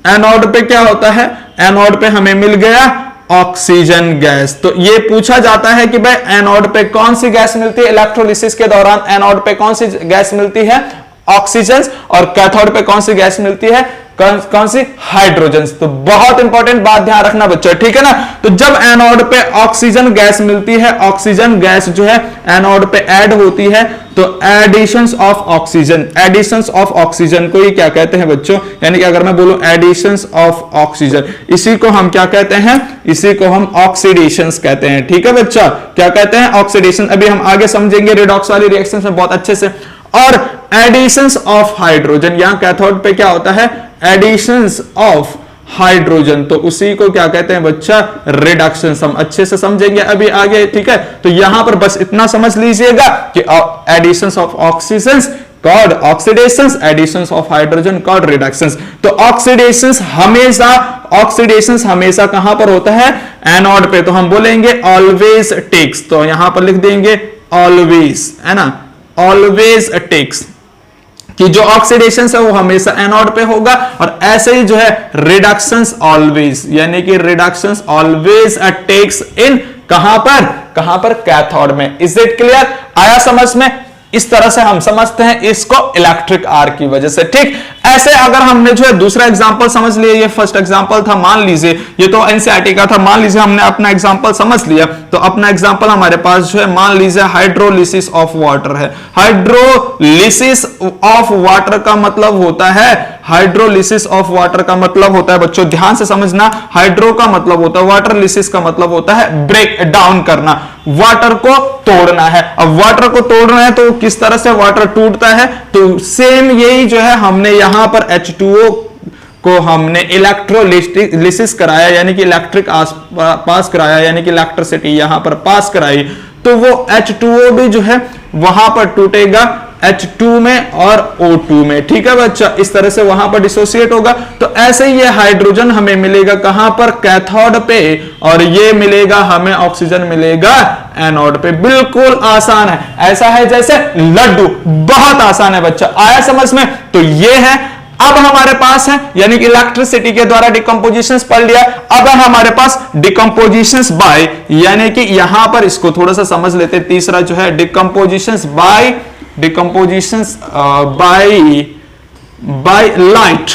एनोड पे क्या होता है? एनोड पे हमें मिल गया ऑक्सीजन गैस। तो ये पूछा जाता है कि भाई एनोड पे कौन सी गैस मिलती है? इलेक्ट्रोलिसिस के दौरान एनोड पे कौन सी गैस मिलती है? ऑक्सीजन। और कैथोड पे कौन सी गैस मिलती है? कौन सी? हाइड्रोजन। तो बहुत इंपॉर्टेंट बात ध्यान रखना बच्चों, ठीक है ना। तो जब एनोड पे ऑक्सीजन गैस मिलती है, ऑक्सीजन गैस जो है एनोड पे ऐड होती है, तो additions of oxygen, additions of oxygen को ही क्या कहते हैं बच्चों? यानी कि अगर मैं बोलूं एडिशंस ऑफ ऑक्सीजन, इसी को हम क्या कहते हैं? इसी को हम ऑक्सीडेशंस कहते हैं, ठीक है बच्चा। क्या कहते हैं? ऑक्सीडेशन। अभी हम आगे समझेंगे रिडॉक्स वाली रिएक्शंस में बहुत अच्छे से। और एडिशंस ऑफ हाइड्रोजन, यहां कैथोड पे क्या होता है? एडिशंस ऑफ हाइड्रोजन, तो उसी को क्या कहते हैं बच्चा? रिडक्शन। हम अच्छे से समझेंगे अभी आगे, ठीक है। तो यहां पर बस इतना समझ लीजिएगा कि additions of oxygen called oxidations, additions of hydrogen called reductions. तो ऑक्सीडेशंस हमेशा कहां पर होता है? एनोड पे। तो हम बोलेंगे ऑलवेज टेक्स, तो यहां पर लिख देंगे ऑलवेज, है ना, ऑलवेज टेक्स, कि जो ऑक्सीडेशन है वो हमेशा एनोड पे होगा। और ऐसे ही जो है रिडक्शंस ऑलवेज, यानी कि रिडक्शंस ऑलवेज टेक्स इन कहां पर? कैथोड में। Is it clear? आया समझ में? इस तरह से हम समझते हैं इसको इलेक्ट्रिक आर्क की वजह से, ठीक। ऐसे अगर हमने जो है दूसरा एग्जांपल समझ लिया, ये फर्स्ट एग्जांपल था, मान लीजिए ये तो एनसीईआरटी का था, मान लीजिए हमने अपना एग्जांपल समझ लिया, तो अपना एग्जांपल हमारे पास जो है मान लीजिए हाइड्रोलिसिस ऑफ वाटर है। हाइड्रोलिसिस ऑफ वाटर का मतलब होता है, हाइड्रोलिसिस ऑफ वाटर का मतलब होता है बच्चों ध्यान से समझना, हाइड्रो का मतलब होता है वाटर, लिसिस का मतलब होता है ब्रेक डाउन करना, वाटर को तोड़ना है। अब वाटर को तोड़ना है तो किस तरह से वाटर टूटता है? तो सेम यही जो है हमने यहां पर H2O को हमने इलेक्ट्रोलिसिस कराया, यानी कि इलेक्ट्रिक पास कराया, यानी कि इलेक्ट्रिसिटी यहां पर पास कराई, तो वो H2O भी जो है वहां पर टूटेगा H2 में और O2 में, ठीक है बच्चा। इस तरह से वहां पर डिसोसिएट होगा। तो ऐसे ही ये हाइड्रोजन हमें मिलेगा कहां पर? कैथोड पे, और ये मिलेगा हमें ऑक्सीजन मिलेगा एनोड पे। बिल्कुल आसान है, ऐसा है जैसे लड्डू, बहुत आसान है बच्चा। आया समझ में? तो ये है। अब हमारे पास है, यानी कि इलेक्ट्रिसिटी के द्वारा डिकम्पोजिशंस पढ़ लिया। अब हमारे पास डिकम्पोजिशंस बाय, यानी कि यहां पर इसको थोड़ा सा समझ लेते। तीसरा जो है डिकम्पोजिशंस बाय लाइट,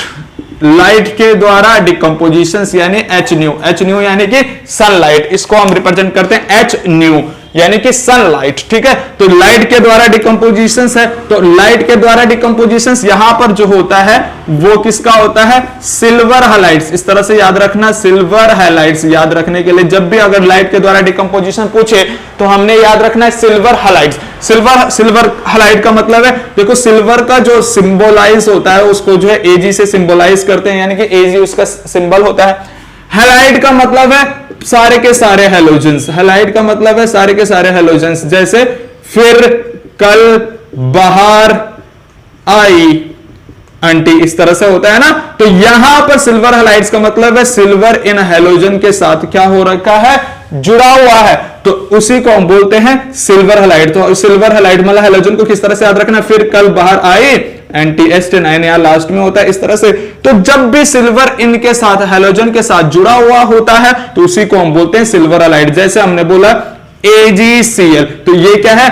लाइट के द्वारा डिकम्पोजिशंस, यानी एच न्यू यानी कि सनलाइट, इसको हम रिप्रेजेंट करते हैं एच न्यू यानी कि सनलाइट, ठीक है। तो लाइट के द्वारा डिकम्पोजिशंस है, तो लाइट के द्वारा डिकम्पोजिशंस यहां पर जो होता है वो किसका होता है? Silver halides. इस तरह से याद रखना, सिल्वर हैलाइड्स। याद रखने के लिए जब भी अगर लाइट के द्वारा डिकम्पोजिशन पूछे तो हमने याद रखना है सिल्वर हैलाइड्स। सिल्वर हैलाइड का मतलब है, देखो सिल्वर का जो सिंबलाइज होता है उसको जो है एजी से सिंबलाइज करते हैं, यानी कि एजी उसका सिंबल होता है। हैलाइड का मतलब है सारे के सारे हैलोजेंस, हैलाइड का मतलब है सारे के सारे हैलोजेंस, जैसे फिर, कल, बाहर, आई, आंटी, इस तरह से होता है ना। तो यहां पर सिल्वर हैलाइड्स का मतलब है सिल्वर इन हैलोजन के साथ क्या हो रखा है? जुड़ा हुआ है, तो उसी को हम बोलते हैं सिल्वर हैलाइड। तो सिल्वर हैलाइड मतलब हैलोजन को किस तरह से याद रखना? फिर, कल, बाहर, आई, एंटी, एस्ट9 यहां लास्ट में होता है, इस तरह से। तो जब भी सिल्वर इनके साथ हैलोजन के साथ जुड़ा हुआ होता है तो उसी को हम बोलते हैं सिल्वर हैलाइड। जैसे हमने बोला AgCl, तो ये क्या है?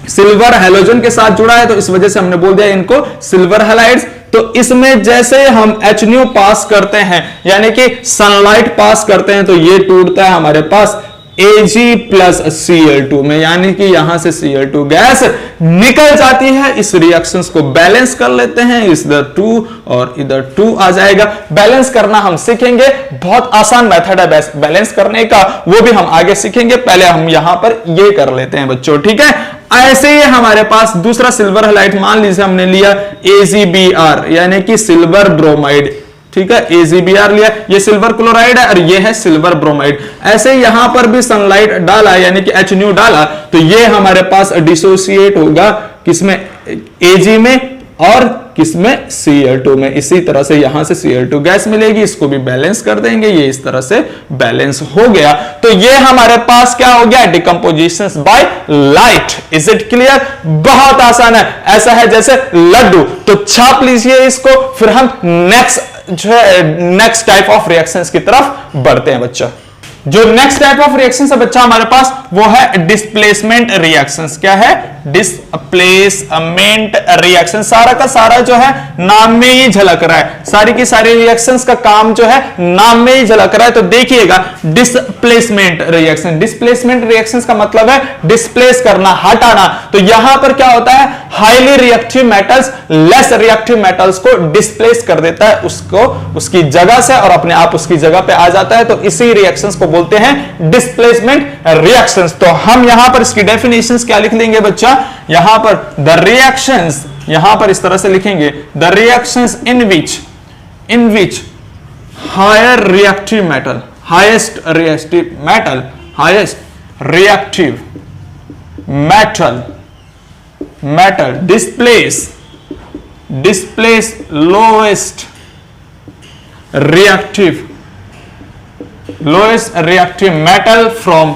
सिल्वर हैलोजन के साथ जुड़ा है, तो इस वजह से हमने बोल दिया इनको सिल्वर हैलाइड्स। तो इसमें जैसे हम H पास करते हैं, यानी कि सनलाइट पास करते हैं, तो ये टूटता है हमारे पास Ag+Cl2 में, यानी कि यहां से Cl2 गैस निकल जाती है। इस रिएक्शंस को बैलेंस कर लेते हैं, इधर 2 और इधर 2 आ जाएगा। बैलेंस करना हम सीखेंगे, बहुत आसान मेथड है बैलेंस करने का, वो भी हम आगे सीखेंगे। पहले हम यहां पर ये कर लेते हैं बच्चों, ठीक है। ऐसे ही हमारे पास दूसरा सिल्वर हैलाइड, मान लीजिए हमने लिया AgBr, यानी कि सिल्वर ब्रोमाइड, ठीक है। AgBr लिया, ये सिल्वर क्लोराइड है और ये है सिल्वर ब्रोमाइड। ऐसे यहां पर भी सनलाइट डाला, यानी कि H डाला, तो ये हमारे पास डिसोसिएट होगा किसमें? Ag में और किसमें, Cl2 में। इसी तरह से यहां से Cl2 गैस मिलेगी, इसको भी बैलेंस कर देंगे, ये इस तरह से बैलेंस हो गया। तो ये हमारे पास क्या हो गया, decomposition by light. Is it clear? बहुत आसान है, ऐसा है जैसे लड्डू। तो छाप लीजिए इसको, फिर हम नेक्स्ट टाइप ऑफ रिएक्शंस की तरफ बढ़ते हैं बच्चा। जो नेक्स्ट टाइप ऑफ रिएक्शन है बच्चा हमारे पास, वो है डिस्प्लेसमेंट रिएक्शंस। क्या है? Displacement reaction. सारा का सारा जो है नाम में ही झलक रहा है, सारी की सारी रिएक्शंस का काम जो है नाम में ही झलक रहा है। तो देखिएगा, डिस्प्लेसमेंट रिएक्शन, डिस्प्लेसमेंट रिएक्शंस का मतलब है डिस्प्लेस करना, हटाना। तो यहां पर क्या होता है, highly reactive metals less reactive metals को डिस्प्लेस कर देता है, उसको उसकी जगह से, और अपने आप उसकी जगह पे आ जाता है। तो इसी रिएक्शंस को बोलते हैं डिस्प्लेसमेंट रिएक्शंस। तो हम यहां पर इसकी डेफिनेशंस क्या लिख लेंगे बच्चा, यहां पर द रिएक्शंस, यहां पर इस तरह से लिखेंगे, the reactions in which higher reactive metal, highest reactive metal displace lowest reactive metal from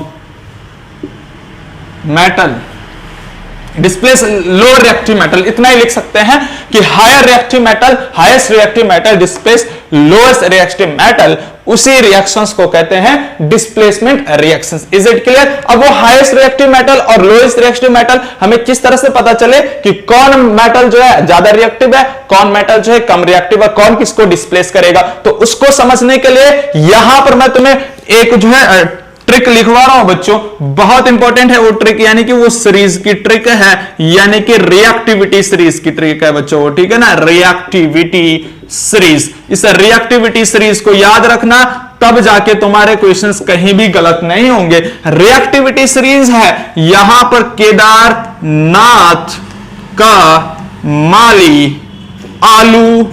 displace low reactive metal. इतना ही लिख सकते हैं कि higher reactive metal, highest reactive metal displace lowest reactive metal, उसी रिएक्शंस को कहते हैं displacement reactions. Is it clear? अब वो हाईएस्ट रिएक्टिव मेटल और लोएस्ट रिएक्टिव मेटल हमें किस तरह से पता चले कि कौन मेटल जो है ज्यादा रिएक्टिव है, कौन मेटल जो है कम रिएक्टिव है, कौन किसको डिस्प्लेस करेगा। तो उसको समझने के लिए यहां पर मैं तुम्हें एक जो है ट्रिक लिखवा रहा हूं बच्चों, बहुत इंपॉर्टेंट है वो ट्रिक, यानी कि वो सीरीज की ट्रिक है, यानी कि रिएक्टिविटी सीरीज की ट्रिक है बच्चों, ठीक है ना, रिएक्टिविटी सीरीज। इस रिएक्टिविटी सीरीज को याद रखना, तब जाके तुम्हारे क्वेश्चंस कहीं भी गलत नहीं होंगे। रिएक्टिविटी सीरीज है यहां पर केदारनाथ का माली आलू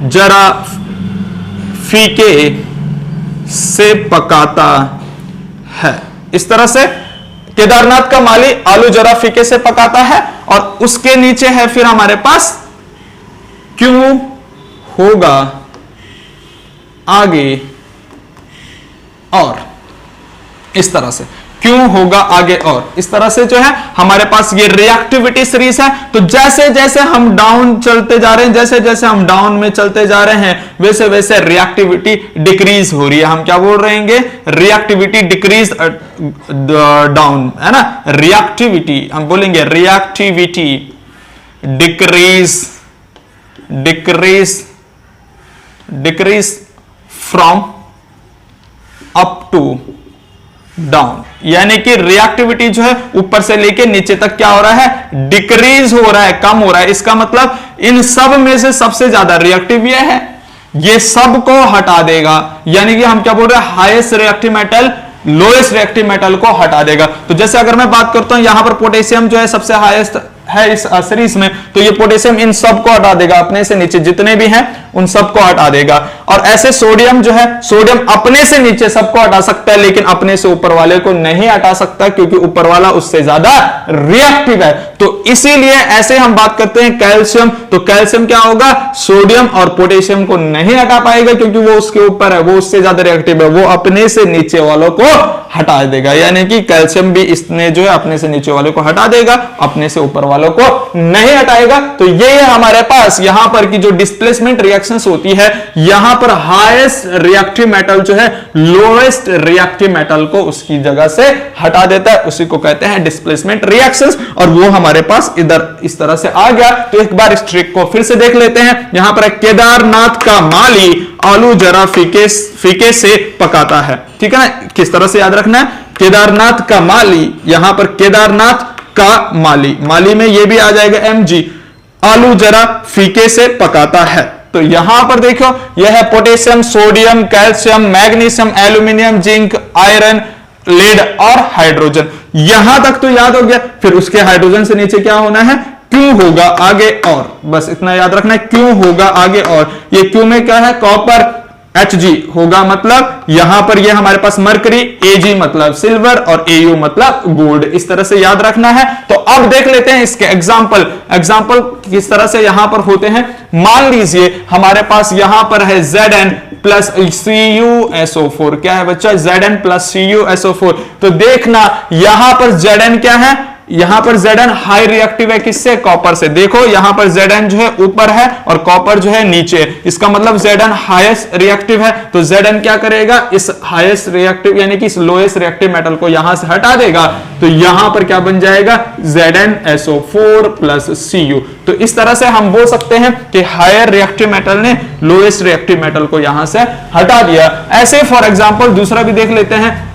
जरा फीके से पकाता है। इस तरह से केदारनाथ का माली आलू जरा फीके से पकाता है, और उसके नीचे है फिर हमारे पास क्यों होगा आगे और, इस तरह से क्यों होगा आगे और, इस तरह से जो है हमारे पास ये रिएक्टिविटी सीरीज है। तो जैसे जैसे हम डाउन चलते जा रहे हैं, जैसे जैसे हम डाउन में चलते जा रहे हैं, वैसे वैसे रिएक्टिविटी डिक्रीज हो रही है। हम क्या बोल रहे हैं, रिएक्टिविटी डिक्रीज डाउन, है ना, रिएक्टिविटी हम बोलेंगे reactivity decrease from up to down, यानी कि रिएक्टिविटी जो है ऊपर से लेके नीचे तक क्या हो रहा है, डिक्रीज हो रहा है, कम हो रहा है। इसका मतलब इन सब में से सबसे ज्यादा रिएक्टिव ये है, ये सब को हटा देगा, यानी कि हम क्या बोल रहे हैं, highest reactive metal lowest reactive metal को हटा देगा। तो जैसे अगर मैं बात करता हूं यहां पर पोटेशियम जो है सबसे हाईएस्ट है इस सीरीज में, तो ये पोटेशियम इन सब को हटा देगा, अपने से नीचे जितने भी हैं उन सब को हटा देगा। और ऐसे सोडियम जो है, सोडियम अपने से नीचे सबको हटा सकता है, लेकिन अपने से ऊपर वाले को नहीं हटा सकता, क्योंकि ऊपर वाला उससे ज्यादा रिएक्टिव है। तो इसीलिए ऐसे हम बात करते हैं कैल्शियम, तो कैल्शियम क्या होगा, सोडियम और पोटेशियम को नहीं हटा पाएगा, क्योंकि वो उसके ऊपर है, वो उससे ज्यादा रिएक्टिव है, वो अपने से नीचे वालों को हटा देगा। यानी कि कैल्शियम भी इसने जो है अपने से नीचे वालों को हटा देगा, अपने से ऊपर वालों को नहीं हटाएगा। तो ये है हमारे पास यहां पर की जो डिस्प्लेसमेंट रिएक्शंस होती है, यहां पर हाईएस्ट रिएक्टिव मेटल जो है लोएस्ट रिएक्टिव मेटल को उसकी जगह से हटा देता है, उसी को कहते हैं डिस्प्लेसमेंट रिएक्शंस। और वो हमारे पास इधर इस तरह से आ गया। तो एक बार इस ट्रिक को फिर से देख लेते हैं। यहां पर केदारनाथ का माली आलू जरा फीके से पकाता है, ठीक है ना, किस तरह से याद रखना है, केदारनाथ का माली, यहां पर केदारनाथ का माली में ये भी आ जाएगा mg, आलू जरा फीके से पकाता है। तो यहां पर देखो यह है potassium, sodium, calcium, magnesium, aluminium, zinc, iron, lead और हाइड्रोजन। यहां तक तो याद हो गया। फिर उसके हाइड्रोजन से नीचे क्या होना है, क्यों होगा आगे और, बस इतना याद रखना है, क्यों होगा आगे और। ये क्यों में क्या है, कॉपर, Hg होगा, मतलब यहां पर ये हमारे पास मरकरी, Ag मतलब सिल्वर और Au मतलब गोल्ड। इस तरह से याद रखना है। तो अब देख लेते हैं इसके एग्जाम्पल किस तरह से यहां पर होते हैं। मान लीजिए हमारे पास यहां पर है Zn प्लस CuSO4। क्या है बच्चा? Zn plus CuSO4। तो देखना यहां पर Zn क्या है, यहां पर Zn हाई रिएक्टिव है, किससे? कॉपर से। देखो यहां पर Zn जो है ऊपर है और कॉपर जो है नीचे, इसका मतलब Zn हाईएस्ट रिएक्टिव है। तो Zn क्या करेगा? इस हाईएस्ट रिएक्टिव यानी कि इस लोएस्ट रिएक्टिव मेटल को यहां से हटा देगा। तो यहां पर क्या बन जाएगा? ZnSO4 plus Cu। तो इस तरह से हम बोल सकते हैं कि हायर रिएक्टिव मेटल ने लोएस्ट रिएक्टिव मेटल को यहां से हटा दिया। ऐसे फॉर एग्जांपल दूसरा भी देख लेते हैं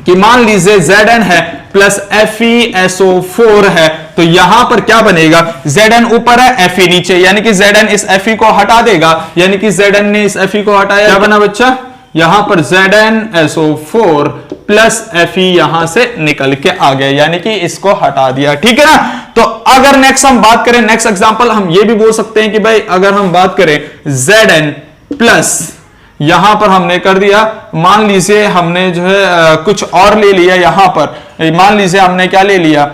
कि मान लीजिए Zn है प्लस FeSO4 है। तो यहां पर क्या बनेगा? Zn ऊपर है, Fe नीचे, यानी कि Zn इस Fe को हटा देगा, यानी कि Zn ने इस Fe को हटाया। क्या बना बच्चा? यहां पर ZnSO4 प्लस Fe यहां से निकल के आ गया, यानी कि इसको हटा दिया। ठीक है ना? तो अगर नेक्स्ट हम बात करें, नेक्स्ट एग्जांपल हम ये भी बोल सकते हैं कि भाई अगर हम बात करें Zn प्लस, यहां पर हमने कर दिया, मान लीजिए हमने जो है कुछ और ले लिया। यहां पर मान लीजिए हमने क्या ले लिया,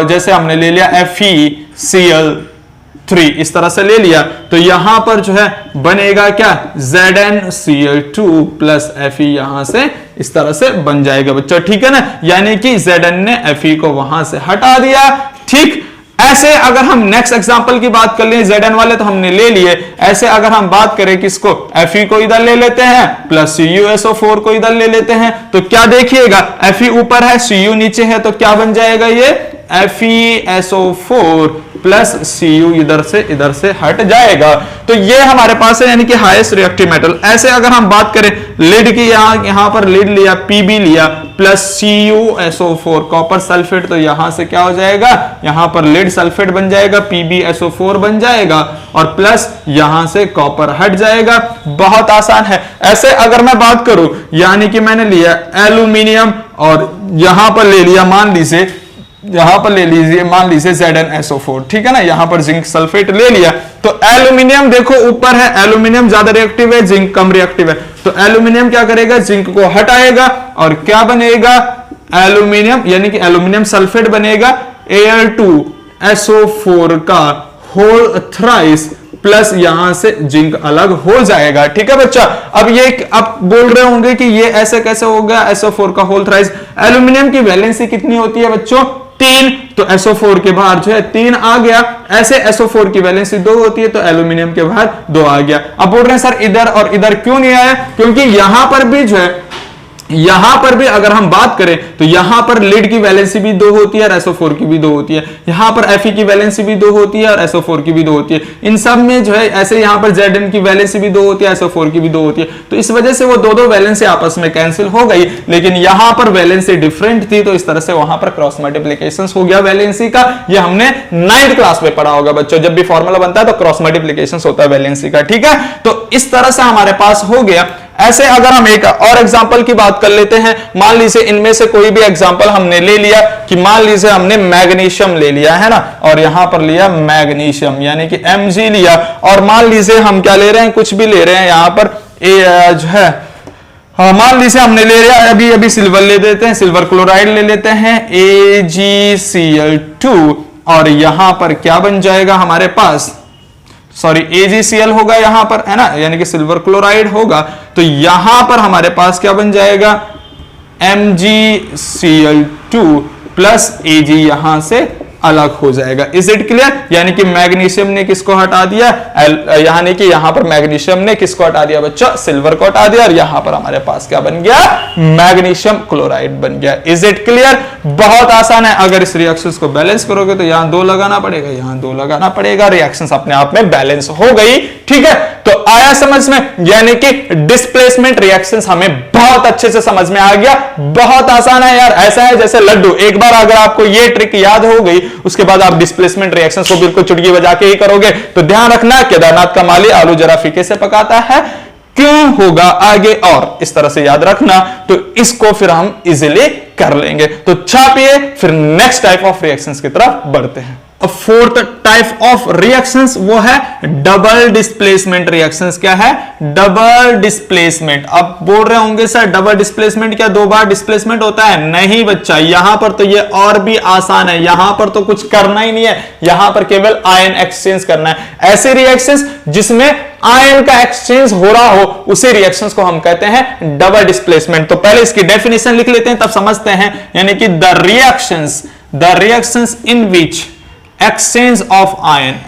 जैसे हमने ले लिया FeCl3, इस तरह से ले लिया। तो यहां पर जो है बनेगा क्या? ZnCl2 प्लस Fe यहां से इस तरह से बन जाएगा बच्चों। ठीक है ना? यानी कि Zn ने Fe को वहां से हटा दिया। ठीक, ऐसे अगर हम नेक्स्ट एग्जांपल की बात कर लें, Zn वाले तो हमने ले लिए। ऐसे अगर हम बात करें किसको? Fe को इधर ले लेते हैं प्लस CuSO4 को इधर ले लेते हैं। तो क्या देखिएगा? Fe ऊपर है, Cu नीचे है, तो क्या बन जाएगा? ये FeSO4 प्लस Cu इधर से हट जाएगा। तो ये हमारे पास है, यानी कि हाईएस्ट रिएक्टिव मेटल। ऐसे अगर हम बात करें लीड की, यहां पर लीड लिया, Pb लिया प्लस CuSO4 कॉपर सल्फेट, तो यहां से क्या हो जाएगा? यहां पर लीड सल्फेट बन जाएगा, PbSO4 बन जाएगा और प्लस यहां से कॉपर हट जाएगा। बहुत आसान है। ऐसे अगर मैं बात करूं, यानी कि मैंने लिया एल्यूमिनियम और यहां पर ले लिया, मान लीजिए मान लीजिए ZnSO4। ठीक है ना? यहां पर जिंक सल्फेट ले लिया। तो एल्यूमिनियम देखो ऊपर है, एल्यूमिनियम ज्यादा रिएक्टिव है, जिंक कम रिएक्टिव है। तो एल्यूमिनियम क्या करेगा? जिंक को हटाएगा और क्या बनेगा? एल्यूमिनियम, यानी कि एल्यूमिनियम सल्फेट बनेगा Al2SO4 का होल थ्राइस प्लस यहां से जिंक अलग हो जाएगा। ठीक है बच्चा? अब बोल रहे होंगे कि ये ऐसे कैसे हो गया? SO4 का होल थ्राइस। एल्यूमिनियम की वैलेंसी कितनी होती है बच्चों? 3। तो SO4 के बाहर जो है 3 आ गया। ऐसे SO4 की वैलेंसी 2 होती है, तो एल्यूमिनियम के बाहर 2 आ गया। अब बोल रहे हैं सर इधर और इधर क्यों नहीं आया? क्योंकि यहां पर भी जो है, यहां पर भी अगर हम बात करें तो यहां पर लीड की वैलेंसी भी 2 होती है और SO4 की भी 2 होती है। यहां पर Fe की वैलेंसी भी 2 होती है और SO4 की भी 2 होती है। इन सब में जो है ऐसे यहां पर Zn की वैलेंसी भी 2 होती है, SO4 की भी 2 होती है। तो इस वजह से वो दो वैलेंसी आपस में कैंसिल हो गई, लेकिन यहां पर वैलेंसी डिफरेंट थी, तो इस तरह से वहां पर क्रॉस मल्टीप्लिकेशन हो गया वैलेंसी का। ये हमने 9th क्लास में पढ़ा होगा बच्चों, जब भी फॉर्मूला बनता है तो क्रॉस मल्टीप्लिकेशन होता है वैलेंसी का। ठीक है? तो इस तरह से हमारे पास हो गया। ऐसे अगर हम एक और एग्जांपल की बात कर लेते हैं, मान लीजिए इनमें से कोई भी एग्जांपल हमने ले लिया कि मान लीजिए हमने मैग्नीशियम ले लिया है ना, और यहां पर लिया मैग्नीशियम यानी कि Mg लिया, और मान लीजिए हम क्या ले रहे हैं? कुछ भी ले रहे हैं यहां पर जो है, मान लीजिए हमने ले लिया अभी सिल्वर ले देते हैं, सिल्वर क्लोराइड ले लेते हैं AgCl2, और यहां पर क्या बन जाएगा हमारे पास? सॉरी AgCl होगा यहां पर, है ना, यानी कि सिल्वर क्लोराइड होगा। तो यहां पर हमारे पास क्या बन जाएगा? MgCl2 प्लस Ag यहां से अलग हो जाएगा। Is it clear? यानी कि मैग्नीशियम ने किसको हटा दिया? यानी कि यहां पर मैग्नीशियम ने किसको हटा दिया बच्चों? सिल्वर को हटा दिया, और यहां पर हमारे पास क्या बन गया? मैग्नीशियम क्लोराइड बन गया। Is it clear? बहुत आसान है। अगर इस रिएक्शंस को बैलेंस करोगे तो यहां 2 लगाना पड़ेगा, यहां 2 लगाना पड़ेगा, रिएक्शंस अपने आप में बैलेंस हो गई। ठीक है? तो आया समझ में? यानी कि डिस्प्लेसमेंट रिएक्शंस हमें बहुत अच्छे से समझ में आ गया। बहुत आसान है यार, ऐसा है जैसे लड्डू। एक बार अगर आपको ये ट्रिक याद हो गई, उसके बाद आप डिस्प्लेसमेंट रिएक्शंस को बिल्कुल चुटकी बजा के ही करोगे। तो ध्यान रखना, केदारनाथ का माली आलू जरा फीके से पकाता है, क्यों होगा आगे, और इस तरह से याद रखना। तो इसको फिर हम इजीली कर लेंगे। तो छापिए, फिर नेक्स्ट टाइप ऑफ रिएक्शंस की तरफ बढ़ते हैं। फोर्थ टाइप ऑफ रिएक्शंस वो है डबल डिस्प्लेसमेंट रिएक्शंस। क्या है? Double displacement. अब बोल रहे होंगे सर डबल डिस्प्लेसमेंट क्या दो बार डिस्प्लेसमेंट होता है? नहीं बच्चा, यहां पर तो ये और भी आसान है, यहां पर तो कुछ करना ही नहीं है, यहां पर केवल आयन एक्सचेंज करना है। ऐसे रिएक्शंस जिसमें आयन का एक्सचेंज हो रहा हो उसे रिएक्शंस को हम कहते हैं डबल डिस्प्लेसमेंट। तो पहले इसकी डेफिनेशन लिख लेते हैं तब समझते हैं, यानी कि the reactions in which exchange of ion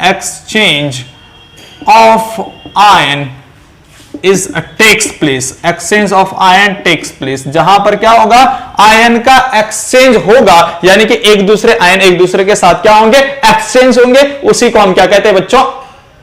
takes place। जहां पर क्या होगा? आयन का एक्सचेंज होगा, यानी कि एक दूसरे आयन एक दूसरे के साथ क्या होंगे? एक्सचेंज होंगे। उसी को हम क्या कहते हैं बच्चों?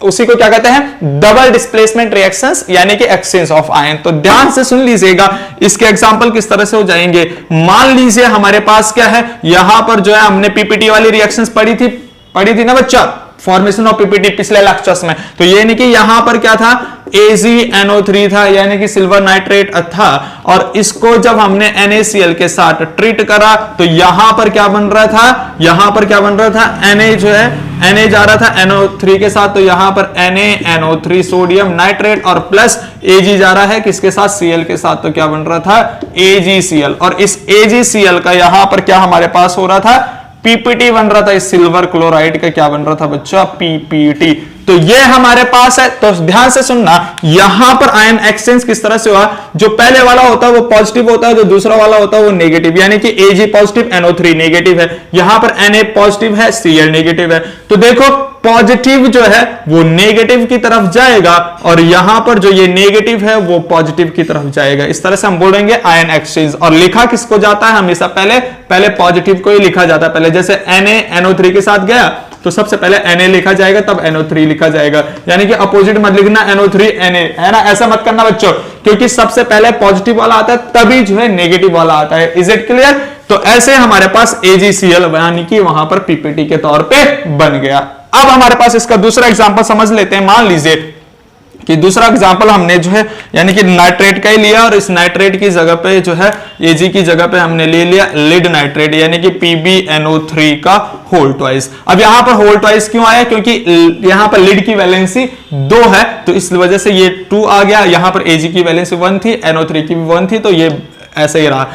उसी को क्या कहते हैं? डबल डिस्प्लेसमेंट रिएक्शंस, यानी कि एक्सचेंज ऑफ आयन। तो ध्यान से सुन लीजिएगा, इसके एग्जांपल किस तरह से हो जाएंगे। मान लीजिए हमारे पास क्या है, यहां पर जो है हमने पीपीटी वाली रिएक्शंस पढ़ी थी ना बच्चा, फॉर्मेशन ऑफ पीपीटी पिछले लेक्चर्स में। तो ये नहीं कि यहां पर क्या था? AgNO3 था, यानी कि सिल्वर नाइट्रेट था, और इसको जब हमने NaCl के साथ ट्रीट करा तो यहां पर क्या बन रहा था? यहां पर क्या बन रहा था? Na जो है Na जा रहा था NO3 के साथ, तो यहां पर NaNO3 सोडियम नाइट्रेट और प्लस Ag जा रहा है किसके साथ? Cl के साथ, तो क्या बन रहा था? AgCl। और इस AgCl का यहां पर क्या हमारे पास हो रहा था? पीपीटी बन रहा था। इस सिल्वर क्लोराइड का क्या बन रहा था बच्चा? पीपीटी। तो ये हमारे पास है। तो ध्यान से सुनना, यहां पर आयन एक्सचेंज किस तरह से हुआ? जो पहले वाला होता है वो पॉजिटिव होता है, जो दूसरा वाला होता है वो नेगेटिव, यानी कि Ag पॉजिटिव NO3 नेगेटिव है, यहां पर Na पॉजिटिव है Cl नेगेटिव है। तो देखो पॉजिटिव जो है वो नेगेटिव की तरफ जाएगा और यहां पर जो ये नेगेटिव है वो पॉजिटिव की तरफ जाएगा। इस तरह से हम बोलेंगे आयन एक्सचेंज। और लिखा किसको जाता है हमेशा? पहले पॉजिटिव को ही लिखा जाता है। पहले जैसे Na NO3 के साथ गया तो सबसे पहले Na लिखा जाएगा तब NO3 लिखा जाएगा, यानी कि अपोजिट मत लिखना NO3 Na, है ना? ऐसा मत करना बच्चों, क्योंकि सबसे पहले पॉजिटिव वाला आता है तभी जो है नेगेटिव वाला आता है। Is it clear? तो ऐसे हमारे पास AgCl यानी कि वहां पर पीपीटी के तौर पे बन गया। अब हमारे पास इसका दूसरा एग्जांपल समझ लेते हैं। मान लीजिए कि दूसरा एग्जांपल हमने जो है यानी कि नाइट्रेट का ही लिया, और इस नाइट्रेट की जगह पे जो है Ag की जगह पे हमने ले लिया लीड नाइट्रेट, यानी कि PbNO3 का होल ट्वाइस। अब यहां पर होल ट्वाइस क्यों आया? क्योंकि यहां पर लीड की वैलेंसी 2 है, तो इस वजह से ये 2 आ गया। यहां पर Ag की वैलेंसी 1 थी, NO3 की भी 1 थी, तो ये ऐसे ही रहा।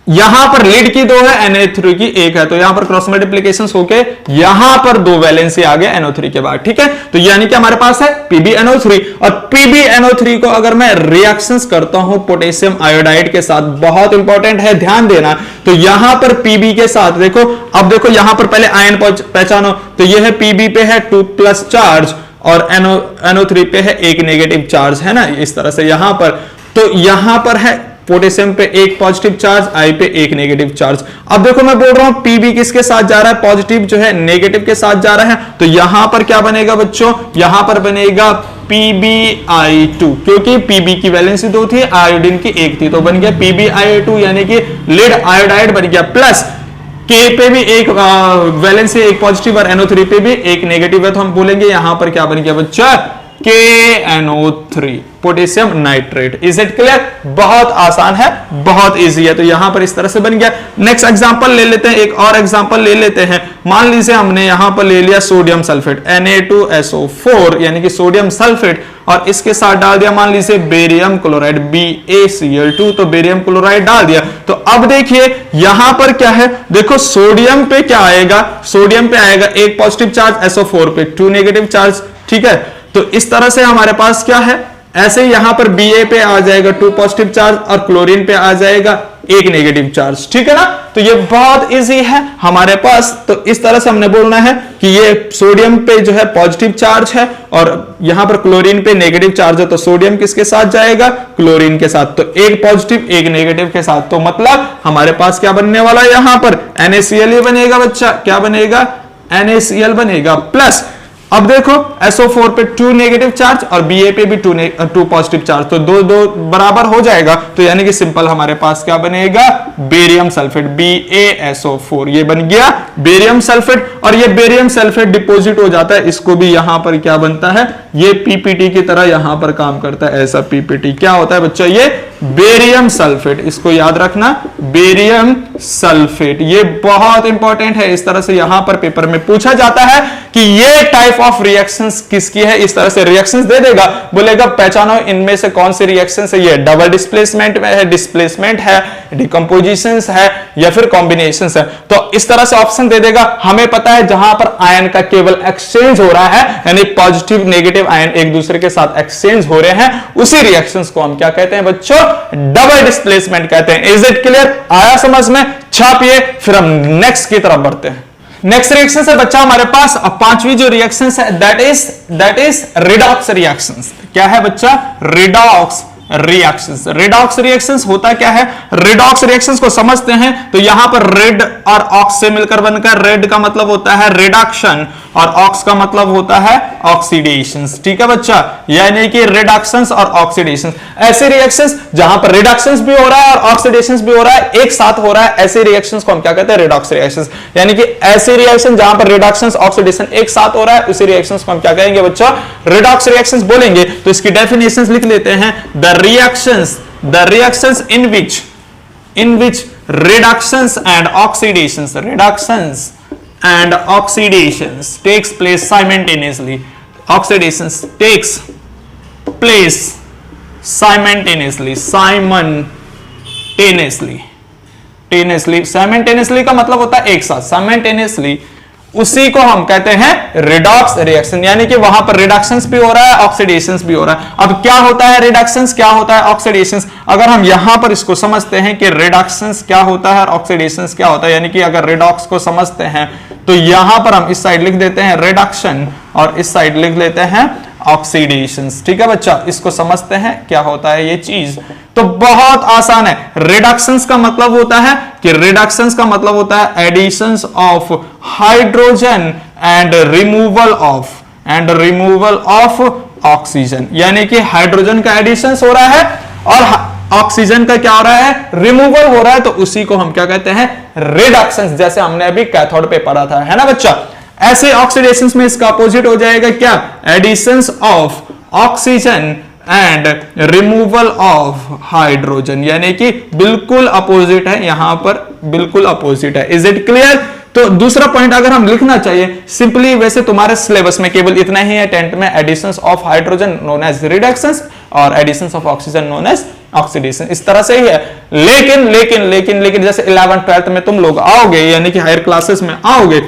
यहां पर लीड की 2 है, Na3 की 1 है, तो यहां पर क्रॉस मल्टीप्लिकेशन होके यहां पर 2 वैलेंसी आ गया NO3 के बाद। ठीक है, तो यानी कि हमारे पास है PbNO3, और PbNO3 को अगर मैं रिएक्शंस करता हूं पोटेशियम आयोडाइड के साथ, बहुत इंपॉर्टेंट है, ध्यान देना। तो यहां पर Pb के साथ देखो, अब देखो यहां पर पहले आयन पहचानो, तो यह है Pb पे है 2+ चार्ज और NO3 पे है 1 नेगेटिव चार्ज, है ना? इस तरह से यहां पर, तो यहां पर है पोटेशियम पे 1 पॉजिटिव चार्ज, I पे 1 नेगेटिव चार्ज। अब देखो मैं बोल रहा हूं Pb किसके साथ जा रहा है? पॉजिटिव जो है नेगेटिव के साथ जा रहा है, तो यहां पर क्या बनेगा बच्चों? यहां पर बनेगा PbI2, क्योंकि Pb की वैलेंसी 2 थी, आयोडीन की 1 थी, तो बन गया PbI2, यानी कि लीड आयोडाइड बन गया। प्लस K पे भी एक वैलेंसी 1 पॉजिटिव और NO3 पे भी 1 नेगेटिव है, तो हम बोलेंगे यहां पर क्या बन गया बच्चा? KNO3 potassium nitrate. Is it clear? बहुत आसान है, बहुत इजी है। तो यहां पर इस तरह से बन गया। नेक्स्ट एग्जांपल ले लेते हैं, एक और एग्जांपल ले लेते हैं। मान लीजिए हमने यहां पर ले लिया सोडियम सल्फेट Na2SO4, यानी कि सोडियम सल्फेट, और इसके साथ डाल दिया मान लीजिए बेरियम क्लोराइड BaCl2, तो बेरियम क्लोराइड डाल दिया। तो अब देखिए यहां पर क्या है? देखो सोडियम पे क्या आएगा? सोडियम पे आएगा 1 पॉजिटिव चार्ज, SO4 पे 2 नेगेटिव चार्ज। ठीक है, तो इस तरह से हमारे पास क्या है? ऐसे ही यहां पर Ba पे आ जाएगा 2 पॉजिटिव चार्ज और क्लोरीन पे आ जाएगा 1 नेगेटिव चार्ज। ठीक है ना? तो ये बहुत इजी है हमारे पास। तो इस तरह से हमने बोलना है कि ये सोडियम पे जो है पॉजिटिव चार्ज है और यहां पर क्लोरीन पे नेगेटिव चार्ज है, तो सोडियम किसके साथ जाएगा? क्लोरीन के साथ। तो 1 पॉजिटिव 1 नेगेटिव के साथ, तो मतलब हमारे पास क्या बनने वाला है? यहां पर NaCl ही बनेगा बच्चा। क्या बनेगा? NaCl बनेगा। प्लस अब देखो SO4 पे 2 नेगेटिव चार्ज और Ba पे भी 2 पॉजिटिव चार्ज, तो 2 बराबर हो जाएगा। तो यानी कि सिंपल हमारे पास क्या बनेगा? बेरियम सल्फेट BaSO4, ये बन गया बेरियम सल्फेट। और ये बेरियम सल्फेट डिपॉजिट हो जाता है, इसको भी यहां पर क्या बनता है, ये पीपीटी की तरह यहां पर काम करता है। ऐसा पीपीटी क्या होता है बच्चा, ये बेरियम सल्फेट, इसको याद रखना, बेरियम सल्फेट, ये बहुत इंपॉर्टेंट है। इस तरह से यहां पर पेपर में पूछा जाता है कि ये टाइप ऑफ रिएक्शंस किसकी है, इस तरह से रिएक्शंस दे देगा, बोलेगा पहचानो इनमें से कौन सी रिएक्शंस है, ये डबल डिस्प्लेसमेंट में है, डिस्प्लेसमेंट है, डिकम्पोजिशंस है या फिर कॉम्बिनेशंस है। तो इस तरह से ऑप्शन दे देगा। हमें पता है जहां पर आयन का केवल एक्सचेंज हो रहा है, यानी पॉजिटिव नेगेटिव आयन एक दूसरे के साथ एक्सचेंज हो रहे हैं, उसी रिएक्शंस को हम क्या कहते हैं बच्चों, डबल डिस्प्लेसमेंट कहते हैं। इज इट क्लियर, आया समझ में, छापिए, फिर हम नेक्स्ट की तरफ बढ़ते हैं। नेक्स्ट रिएक्शन है बच्चा हमारे पास पांचवी जो रिएक्शन है दैट इज रिडॉक्स रिएक्शंस। क्या है बच्चा, रिडॉक्स रिएक्शंस। रिडॉक्स रिएक्शंस होता क्या है, रिडॉक्स रिएक्शंस को समझते हैं तो यहां पर रेड और ऑक्स से मिलकर बनकर, रेड का मतलब होता है रिडक्शन और ऑक्स का मतलब होता है ऑक्सीडेशंस। ठीक है बच्चा, यानी कि रिडक्शंस और ऑक्सीडेशंस, ऐसे रिएक्शंस जहां पर रिडक्शंस भी हो रहा है और ऑक्सीडेशंस भी हो रहा है, एक साथ हो रहा है, ऐसे रिएक्शंस को हम क्या कहते हैं, रिडॉक्स रिएक्शंस। यानी कि ऐसे रिएक्शन जहां पर रिडक्शंस ऑक्सीडेशन एक साथ हो रहा है, उसी रिएक्शंस को हम क्या कहेंगे बच्चा, रिडॉक्स रिएक्शंस बोलेंगे। तो इसकी डेफिनेशंस लिख लेते हैं, the reactions in which reductions and oxidations takes place simultaneously. Oxidations takes place simultaneously का मतलब होता है एक साथ, simultaneously, उसी को हम कहते हैं रिडॉक्स रिएक्शन। यानी कि वहां पर रिडक्शंस भी हो रहा है, ऑक्सीडेशंस भी हो रहा है। अब क्या होता है रिडक्शंस, क्या होता है ऑक्सीडेशंस, अगर हम यहां पर इसको समझते हैं कि रिडक्शंस क्या होता है और ऑक्सीडेशंस क्या होता है, यानी कि अगर रिडॉक्स को समझते हैं तो यहां पर हम इस साइड लिख देते हैं रिडक्शन और इस साइड लिख लेते हैं ऑक्सीडेशंस। ठीक है बच्चा, इसको समझते हैं क्या होता है ये चीज, तो बहुत आसान है। रिडक्शंस का मतलब होता है कि रिडक्शंस का मतलब होता है additions of hydrogen and removal of oxygen, यानी कि हाइड्रोजन का एडिशंस हो रहा है और ऑक्सीजन का क्या हो रहा है, रिमूवल हो रहा है, तो उसी को हम क्या कहते हैं, रिडक्शंस। जैसे हमने अभी कैथोड पे पढ़ा था, है ना बच्चा। ऐसे ऑक्सीडेशंस में इसका अपोजिट हो जाएगा क्या, additions of oxygen and removal of hydrogen, यानी कि बिल्कुल अपोजिट है, यहां पर बिल्कुल अपोजिट है। Is it clear. तो दूसरा पॉइंट अगर हम लिखना चाहिए सिंपली, वैसे तुम्हारे सिलेबस में केवल इतना ही है 10th में, additions of hydrogen known as reductions और additions of oxygen known as oxidation, इस तरह से ही है। लेकिन जैसे 11th 12th में तुम लोग आओगे, यानी कि हायर क्लासेस में आओगे,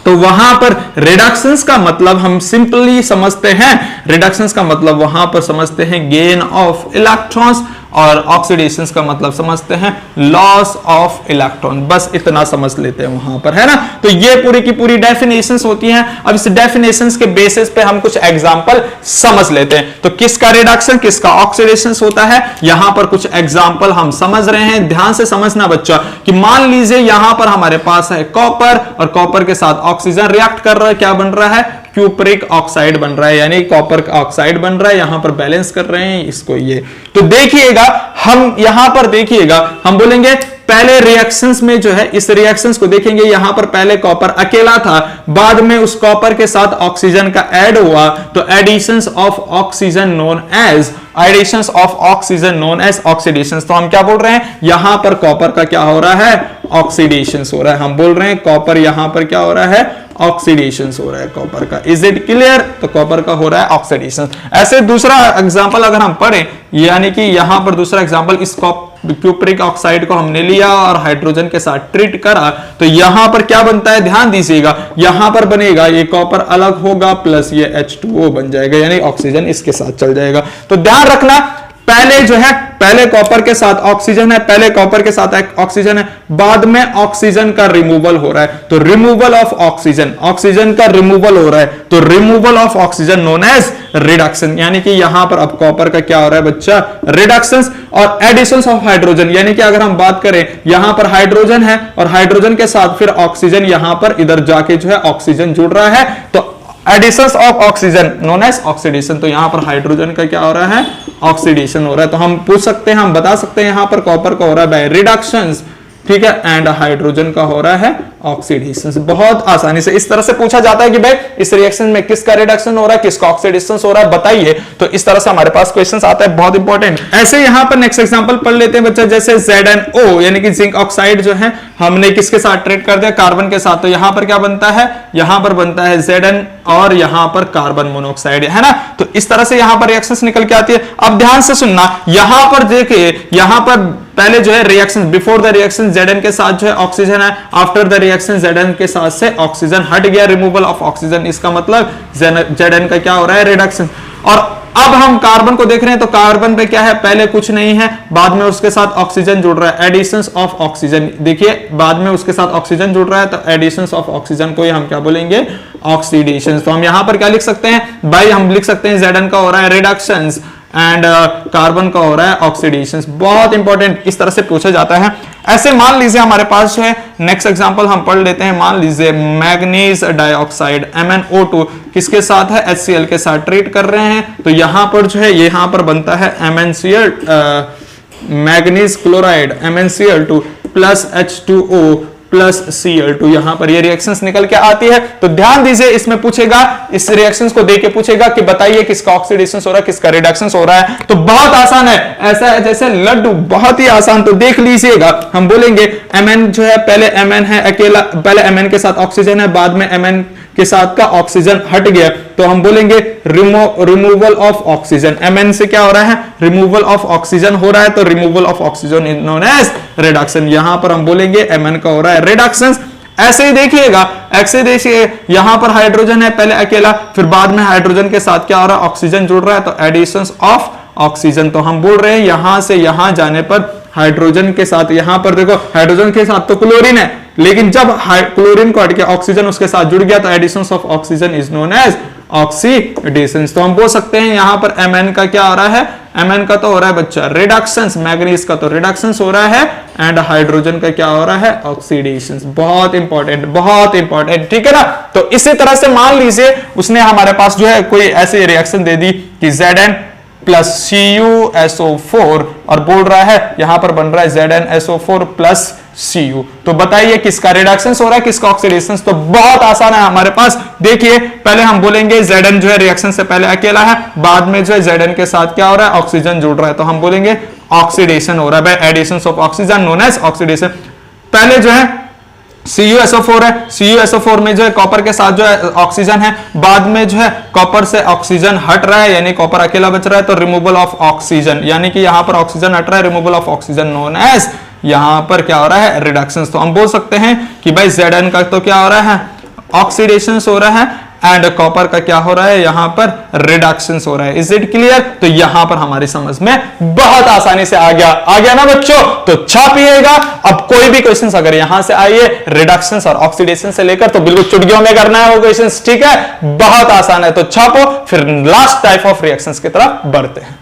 तो वहां पर रिडक्शंस का मतलब हम सिंपली समझते हैं, रिडक्शंस का मतलब वहां पर समझते हैं गेन ऑफ इलेक्ट्रॉन्स और ऑक्सीडेशंस का मतलब समझते हैं लॉस ऑफ इलेक्ट्रॉन, बस इतना समझ लेते हैं वहां पर, है ना। तो ये पूरी की पूरी डेफिनेशंस होती हैं। अब इस डेफिनेशंस के बेसिस पे हम कुछ एग्जांपल समझ लेते हैं। तो किसका रिडक्शन किसका ऑक्सीडेशन होता है, यहां पर कुछ एग्जांपल हम समझ रहे हैं। ध्यान से समझना बच्चा कि मान लीजिए यहां पर हमारे पास है कॉपर और कॉपर के साथ ऑक्सीजन रिएक्ट कर रहा है, क्या बन रहा है, क्यूप्रिक ऑक्साइड बन रहा है, यानी कॉपर ऑक्साइड बन रहा है। यहां पर बैलेंस कर रहे हैं इसको, ये तो देखिएगा, हम यहां पर देखिएगा, हम बोलेंगे पहले रिएक्शंस में जो है, इस रिएक्शंस को देखेंगे, यहां पर पहले कॉपर अकेला था, बाद में उस कॉपर के साथ ऑक्सीजन का ऐड हुआ, तो additions of oxygen known as oxidations. तो हम क्या बोल रहे हैं, यहां पर कॉपर का क्या हो रहा है, ऑक्सीडेशन हो रहा है। हम बोल रहे हैं कॉपर यहां पर क्या हो रहा है, ऑक्सीडेशन हो रहा है कॉपर का। Is it clear. तो कॉपर का हो रहा है ऑक्सीडेशन। ऐसे दूसरा एग्जांपल अगर हम पढ़ें, यानी कि यहां पर दूसरा एग्जांपल, इस क्यूप्रिक ऑक्साइड को हमने लिया और हाइड्रोजन के साथ ट्रीट करा, तो यहां पर क्या बनता है, ध्यान दीजिएगा, यहां पर बनेगा ये कॉपर अलग होगा प्लस ये H2O बन जाएगा, यानी ऑक्सीजन इसके साथ चल जाएगा। तो ध्यान रखना, पहले जो है, पहले कॉपर के साथ ऑक्सीजन है, पहले कॉपर के साथ ऑक्सीजन है, बाद में ऑक्सीजन का रिमूवल हो रहा है, तो रिमूवल ऑफ ऑक्सीजन, ऑक्सीजन का रिमूवल हो रहा है, तो removal of oxygen known as reduction, यानी कि यहां पर अब कॉपर का क्या हो रहा है बच्चा, रिडक्शन। और एडिशंस ऑफ हाइड्रोजन, यानी कि अगर हम बात करें, यहां पर हाइड्रोजन है और हाइड्रोजन के साथ फिर ऑक्सीजन, यहां पर इधर जाके जो है ऑक्सीजन जुड़ रहा है, तो additions of oxygen known as oxidation. तो यहां पर हाइड्रोजन का क्या हो रहा है, ऑक्सीडेशन हो रहा है। तो हम पूछ सकते हैं, हम बता सकते हैं, यहां पर कॉपर का हो रहा है बाय रिडक्शंस, ठीक है, एंड हाइड्रोजन का हो रहा है ऑक्सीडेशन। बहुत आसानी से इस तरह से पूछा जाता है कि भाई इस रिएक्शन में किसका रिडक्शन हो रहा है, किसका ऑक्सीडेशन हो रहा है, बताइए। तो इस तरह से हमारे पास क्वेश्चंस आता है, बहुत इंपॉर्टेंट। ऐसे यहां पर नेक्स्ट एग्जांपल पढ़ लेते हैं बच्चा, जैसे ZnO यानी कि जिंक ऑक्साइड जो है हमने किसके साथ ट्रीट कर दिया, कार्बन के साथ। तो यहां पर क्या बनता है, यहां पर बनता है Zn और यहां पर कार्बन मोनोऑक्साइड, है ना। तो इस तरह से यहां पर रिएक्शंस निकल के आती है। अब ध्यान से सुनना, यहां पर देखिए, यहां पर पहले जो है reaction, before the reaction Zn के साथ जो है ऑक्सीजन है, आफ्टर द रिएक्शन Zn के साथ से ऑक्सीजन हट गया, रिमूवल ऑफ ऑक्सीजन। इसका मतलब Zn का क्या हो रहा है, रिडक्शन। और अब हम कार्बन को देख रहे हैं, तो कार्बन पे क्या है, पहले कुछ नहीं है, बाद में उसके साथ ऑक्सीजन जुड़ रहा है, एडिशन ऑफ ऑक्सीजन। देखिए बाद में उसके साथ ऑक्सीजन जुड़ रहा है, तो एडिशन ऑफ ऑक्सीजन को हम क्या बोलेंगे, ऑक्सीडेशन। तो हम यहां पर क्या लिख सकते हैं भाई, हम लिख सकते हैं Zn का हो रहा है रिडक्शन एंड कार्बन का हो रहा है ऑक्सीडेशन। बहुत इंपॉर्टेंट, इस तरह से पूछा जाता है। ऐसे मान लीजिए हमारे पास जो है नेक्स्ट एग्जांपल हम पढ़ लेते हैं, मान लीजिए मैग्नीज डाइऑक्साइड MnO2 किसके साथ है, HCl के साथ ट्रीट कर रहे हैं। तो यहां पर जो है, यहां पर बनता है MnCl manganese chloride MnCl2 plus H2O plus Cl2। यहां पर ये रिएक्शंस निकल के आती है। तो ध्यान दीजिए, इसमें पूछेगा, इस रिएक्शंस को देके पूछेगा कि बताइए किसका ऑक्सीडेशन हो रहा है, किसका रिडक्शन हो रहा है। तो बहुत आसान है, ऐसा है जैसे लड्डू, बहुत ही आसान। तो देख लीजिएगा, हम बोलेंगे Mn जो है, पहले Mn है अकेला, पहले Mn के साथ ऑक्सीजन है, बाद में Mn के साथ का ऑक्सीजन हट गया, तो हम बोलेंगे रिमूवल ऑफ ऑक्सीजन। Mn से क्या हो रहा है, रिमूवल ऑफ ऑक्सीजन हो रहा है, तो removal of oxygen is known as reduction. यहां पर हम बोलेंगे Mn का हो रहा है रिडक्शन। ऐसे ही देखिएगा, ऐसे देखिए, यहां पर हाइड्रोजन है पहले अकेला, फिर बाद में हाइड्रोजन के साथ क्या हो रहा है, ऑक्सीजन जुड़ रहा है, तो एडिशन ऑफ ऑक्सीजन। तो हम बोल रहे हैं यहां से यहां जाने पर हाइड्रोजन के साथ, यहां पर देखो हाइड्रोजन के साथ तो क्लोरीन है, लेकिन जब क्लोरीन को हट के ऑक्सीजन उसके साथ जुड़ गया, तो addition of oxygen is known as oxidation. तो हम बोल सकते हैं यहां पर Mn का क्या हो रहा है, Mn का तो हो रहा है बच्चा रिडक्शन, मैग्नीज का तो रिडक्शन हो रहा है, एंड हाइड्रोजन का क्या हो रहा है, ऑक्सीडेशन। बहुत इंपॉर्टेंट, बहुत इंपॉर्टेंट, ठीक है ना। तो इसी तरह से मान लीजिए उसने हमारे पास जो है कोई ऐसी रिएक्शन दे दी कि Zn प्लस CuSO4 और बोल रहा है यहां पर बन रहा है ZnSO4 प्लस Cu। तो बताइए किसका रिडक्शन हो रहा है, किसका ऑक्सीडेशन। तो बहुत आसान है हमारे पास। देखिए पहले हम बोलेंगे Zn जो है रिएक्शन से पहले अकेला है, बाद में जो है Zn के साथ क्या हो रहा है, ऑक्सीजन जुड़ रहा है, तो हम बोलेंगे ऑक्सीडेशन हो रहा है by addition of oxygen, known as oxidation. पहले जो है CuSO4 है, CuSO4 में जो है कॉपर के साथ जो है ऑक्सीजन है, बाद में जो है कॉपर से ऑक्सीजन हट रहा है, यानी कॉपर अकेला बच रहा है, तो रिमूवल ऑफ ऑक्सीजन, यानी कि यहां पर ऑक्सीजन हट रहा है, removal of oxygen known as यहां पर क्या हो रहा है, रिडक्शन। तो हम बोल सकते हैं कि भाई Zn का तो क्या हो रहा है, ऑक्सीडेशन हो रहा है, एंड कॉपर का क्या हो रहा है, यहां पर रिडक्शन हो रहा है। Is it clear. तो यहां पर हमारी समझ में बहुत आसानी से आ गया ना बच्चों। तो छापिएगा। अब कोई भी क्वेश्चन अगर यहां से आइए रिडक्शन और ऑक्सीडेशन से लेकर, तो बिल्कुल चुटकियों में करना है वो क्वेश्चन, ठीक है, बहुत आसान है। तो छापो, फिर लास्ट टाइप ऑफ रिएक्शंस की तरफ बढ़ते हैं।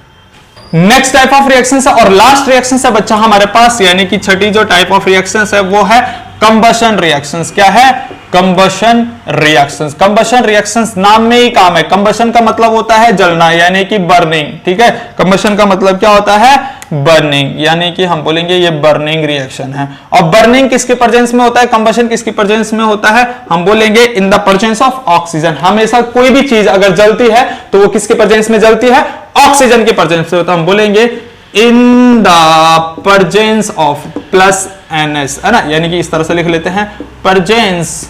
नेक्स्ट टाइप ऑफ रिएक्शंस है और लास्ट रिएक्शंस है बच्चा हमारे पास, यानी कि छठी जो टाइप ऑफ रिएक्शंस है वो है कंबशन रिएक्शंस। क्या है, कंबशन रिएक्शंस। कंबशन रिएक्शंस नाम में ही काम है। कंबशन का मतलब होता है जलना, यानी कि बर्निंग, ठीक है। कंबशन का मतलब क्या होता है, बर्निंग, यानी कि हम बोलेंगे ये बर्निंग रिएक्शन है। और बर्निंग किसके प्रेजेंस में होता है, कंबशन किसकी प्रेजेंस में होता है, हम बोलेंगे in the presence of oxygen. हमेशा कोई भी चीज अगर जलती है तो वो किसके प्रेजेंस में जलती है, ऑक्सीजन के प्रेजेंस में होता है। हम बोलेंगे in the presence of plus NS, है ना, यानी कि इस तरह से लिख लेते हैं, प्रेजेंस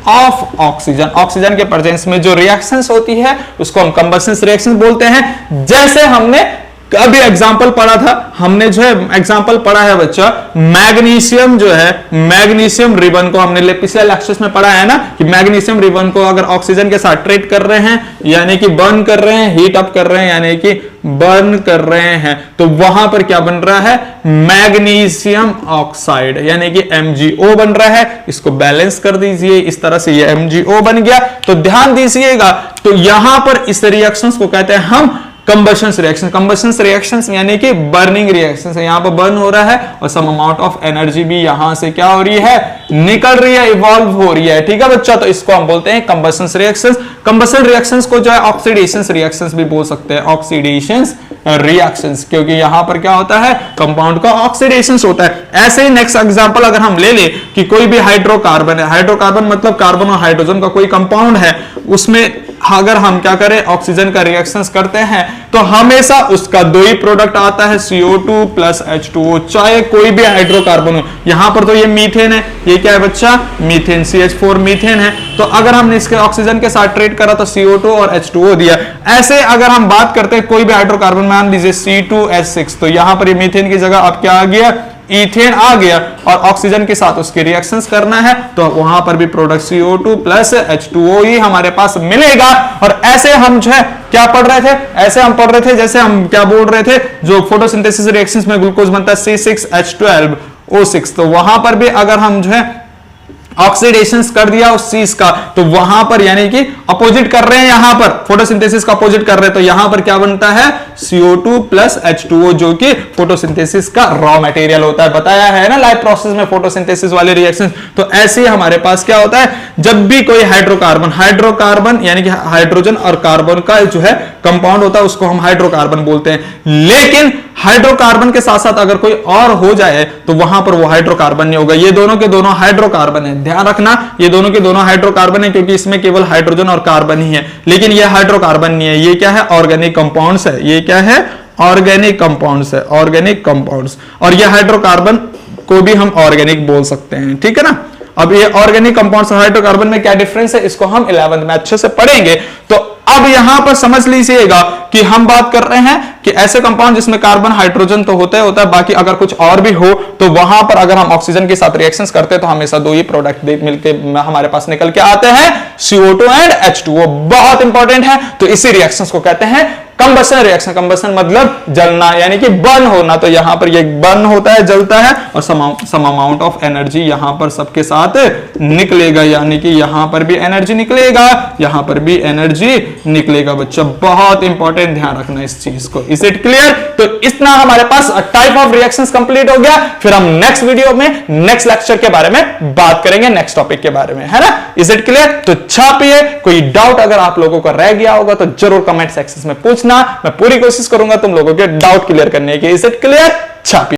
ऑफ ऑक्सीजन। ऑक्सीजन के प्रेजेंस में जो रिएक्शंस होती है उसको हम कंबशन रिएक्शन बोलते हैं। जैसे हमने अभी एग्जाम्पल पढ़ा था, हमने जो है एग्जाम्पल पढ़ा है बच्चा, मैग्नीशियम जो है, मैग्नीशियम रिबन को हमने पिछले लेक्चर्स में पढ़ा है ना, कि मैग्नीशियम रिबन को अगर ऑक्सीजन के साथ ट्रीट कर रहे हैं, यानी कि बर्न कर रहे हैं, हीट अप कर रहे हैं, यानी कि बर्न कर रहे हैं, तो वहां पर क्या बन रहा है, मैग्नीशियम ऑक्साइड, यानी कि MgO बन रहा है। इसको बैलेंस कर दीजिए, इस तरह से ये MgO बन गया। तो ध्यान दीजिएगा, तो यहां पर इस रिएक्शंस को कहते हैं हम कंबशन रिएक्शन। कंबशन रिएक्शंस यानी कि बर्निंग रिएक्शंस है, यहां पर बर्न हो रहा है और सम अमाउंट ऑफ एनर्जी भी यहां से क्या हो रही है, निकल रही है, इवॉल्व हो रही है, ठीक है बच्चा। तो इसको हम बोलते हैं कंबशन रिएक्शंस। कंबशन रिएक्शंस को जो है ऑक्सीडेशन रिएक्शंस भी बोल सकते हैं, ऑक्सीडेशन रिएक्शंस, क्योंकि यहां पर क्या होता है, कंपाउंड का ऑक्सीडेशन होता है। ऐसे ही नेक्स्ट एग्जांपल अगर हम ले ले कि कोई भी हाइड्रोकार्बन है, हाइड्रोकार्बन मतलब कार्बन और हाइड्रोजन का कोई कंपाउंड है, उसमें अगर हम क्या करें, ऑक्सीजन का रिएक्शंस करते हैं तो हमेशा उसका दो ही प्रोडक्ट आता है, CO2 प्लस H2O, चाहे कोई भी हाइड्रोकार्बन हो। यहां पर तो ये मीथेन है, ये क्या है बच्चा, मीथेन, CH4 मीथेन है। तो अगर हमने इसके ऑक्सीजन के साथ ट्रीट करा तो CO2 और H2O दिया। ऐसे अगर हम बात करते हैं कोई भी हाइड्रोकार्बन, मान लीजिए C2H6, तो यहां पर ये मीथेन की जगह अब क्या आ गया, इथेन आ गया, और ऑक्सीजन के साथ उसके रिएक्शंस करना है तो वहां पर भी प्रोडक्ट CO2 प्लस H2O ही हमारे पास मिलेगा। और ऐसे हम जो है क्या पढ़ रहे थे, ऐसे हम पढ़ रहे थे, जैसे हम क्या बोल रहे थे, जो फोटोसिंथेसिस रिएक्शंस में ग्लूकोज बनता है C6H12O6, तो वहां पर भी अगर हम जो है ऑक्सीडेशन कर दिया उस चीज का, तो वहां पर यानी कि अपोजिट कर रहे हैं, यहां पर फोटोसिंथेसिस का अपोजिट कर रहे हैं, तो यहां पर क्या बनता है, CO2 प्लस H2O, जो कि फोटोसिंथेसिस का रॉ मटेरियल होता है। बताया है ना लाइव प्रोसेस में फोटोसिंथेसिस वाले रिएक्शन। तो ऐसे ही हमारे पास क्या होता है, जब भी कोई हाइड्रोकार्बन यानी कि हाइड्रोजन और कार्बन का जो है कंपाउंड होता है, उसको हम हाइड्रोकार्बन बोलते हैं। लेकिन हाइड्रोकार्बन के साथ साथ अगर कोई और हो जाए तो वहां पर वो हाइड्रोकार्बन नहीं होगा। ये दोनों के दोनों हाइड्रोकार्बन है, ध्यान रखना, ये दोनों के दोनों हाइड्रोकार्बन है, क्योंकि इसमें केवल हाइड्रोजन और कार्बन ही है। लेकिन ये हाइड्रोकार्बन नहीं है, ये क्या है, ऑर्गेनिक कंपाउंड्स है। ये क्या है, ऑर्गेनिक कंपाउंड्स है, ऑर्गेनिक कंपाउंड्स। और ये हाइड्रोकार्बन को भी हम ऑर्गेनिक बोल सकते हैं, ठीक है ना। अब ये ऑर्गेनिक कंपाउंड्स और हाइड्रोकार्बन में क्या डिफरेंस है, इसको हम 11th में अच्छे से पढ़ेंगे। तो अब यहां पर समझ लीजिएगा कि हम बात कर रहे हैं कि ऐसे कंपाउंड जिसमें कार्बन हाइड्रोजन तो होता है, बाकी अगर कुछ और भी हो तो वहां पर अगर हम ऑक्सीजन के साथ रिएक्शंस करते हैं तो हमेशा दो ही प्रोडक्ट मिलके हमारे पास निकल के आते हैं, CO2 एंड H2O। बहुत इंपॉर्टेंट है। तो इसी रिएक्शंस को कहते हैं कंबशन रिएक्शन। कंबशन मतलब जलना यानी कि बर्न होना। तो यहां पर ये बर्न होता है, जलता है, और सम अमाउंट ऑफ एनर्जी यहां पर सबके साथ निकलेगा, यानी कि यहां पर भी एनर्जी निकलेगा, यहां पर भी एनर्जी निकलेगा। बच्चा बहुत इंपॉर्टेंट, ध्यान रखना इस चीज को। Is it clear? तो इतना हमारे पास टाइप ऑफ रिएक्शंस कंप्लीट हो गया। फिर हम नेक्स्ट वीडियो में, नेक्स्ट लेक्चर के बारे में बात करेंगे, नेक्स्ट टॉपिक के बारे में, है ना। Is it clear? तो छापिए। कोई डाउट अगर आप लोगों का रह गया होगा तो जरूर कमेंट सेक्शन में पूछना, मैं पूरी कोशिश करूंगा तुम लोगों के डाउट क्लियर करने की। Is it clear? छापिए।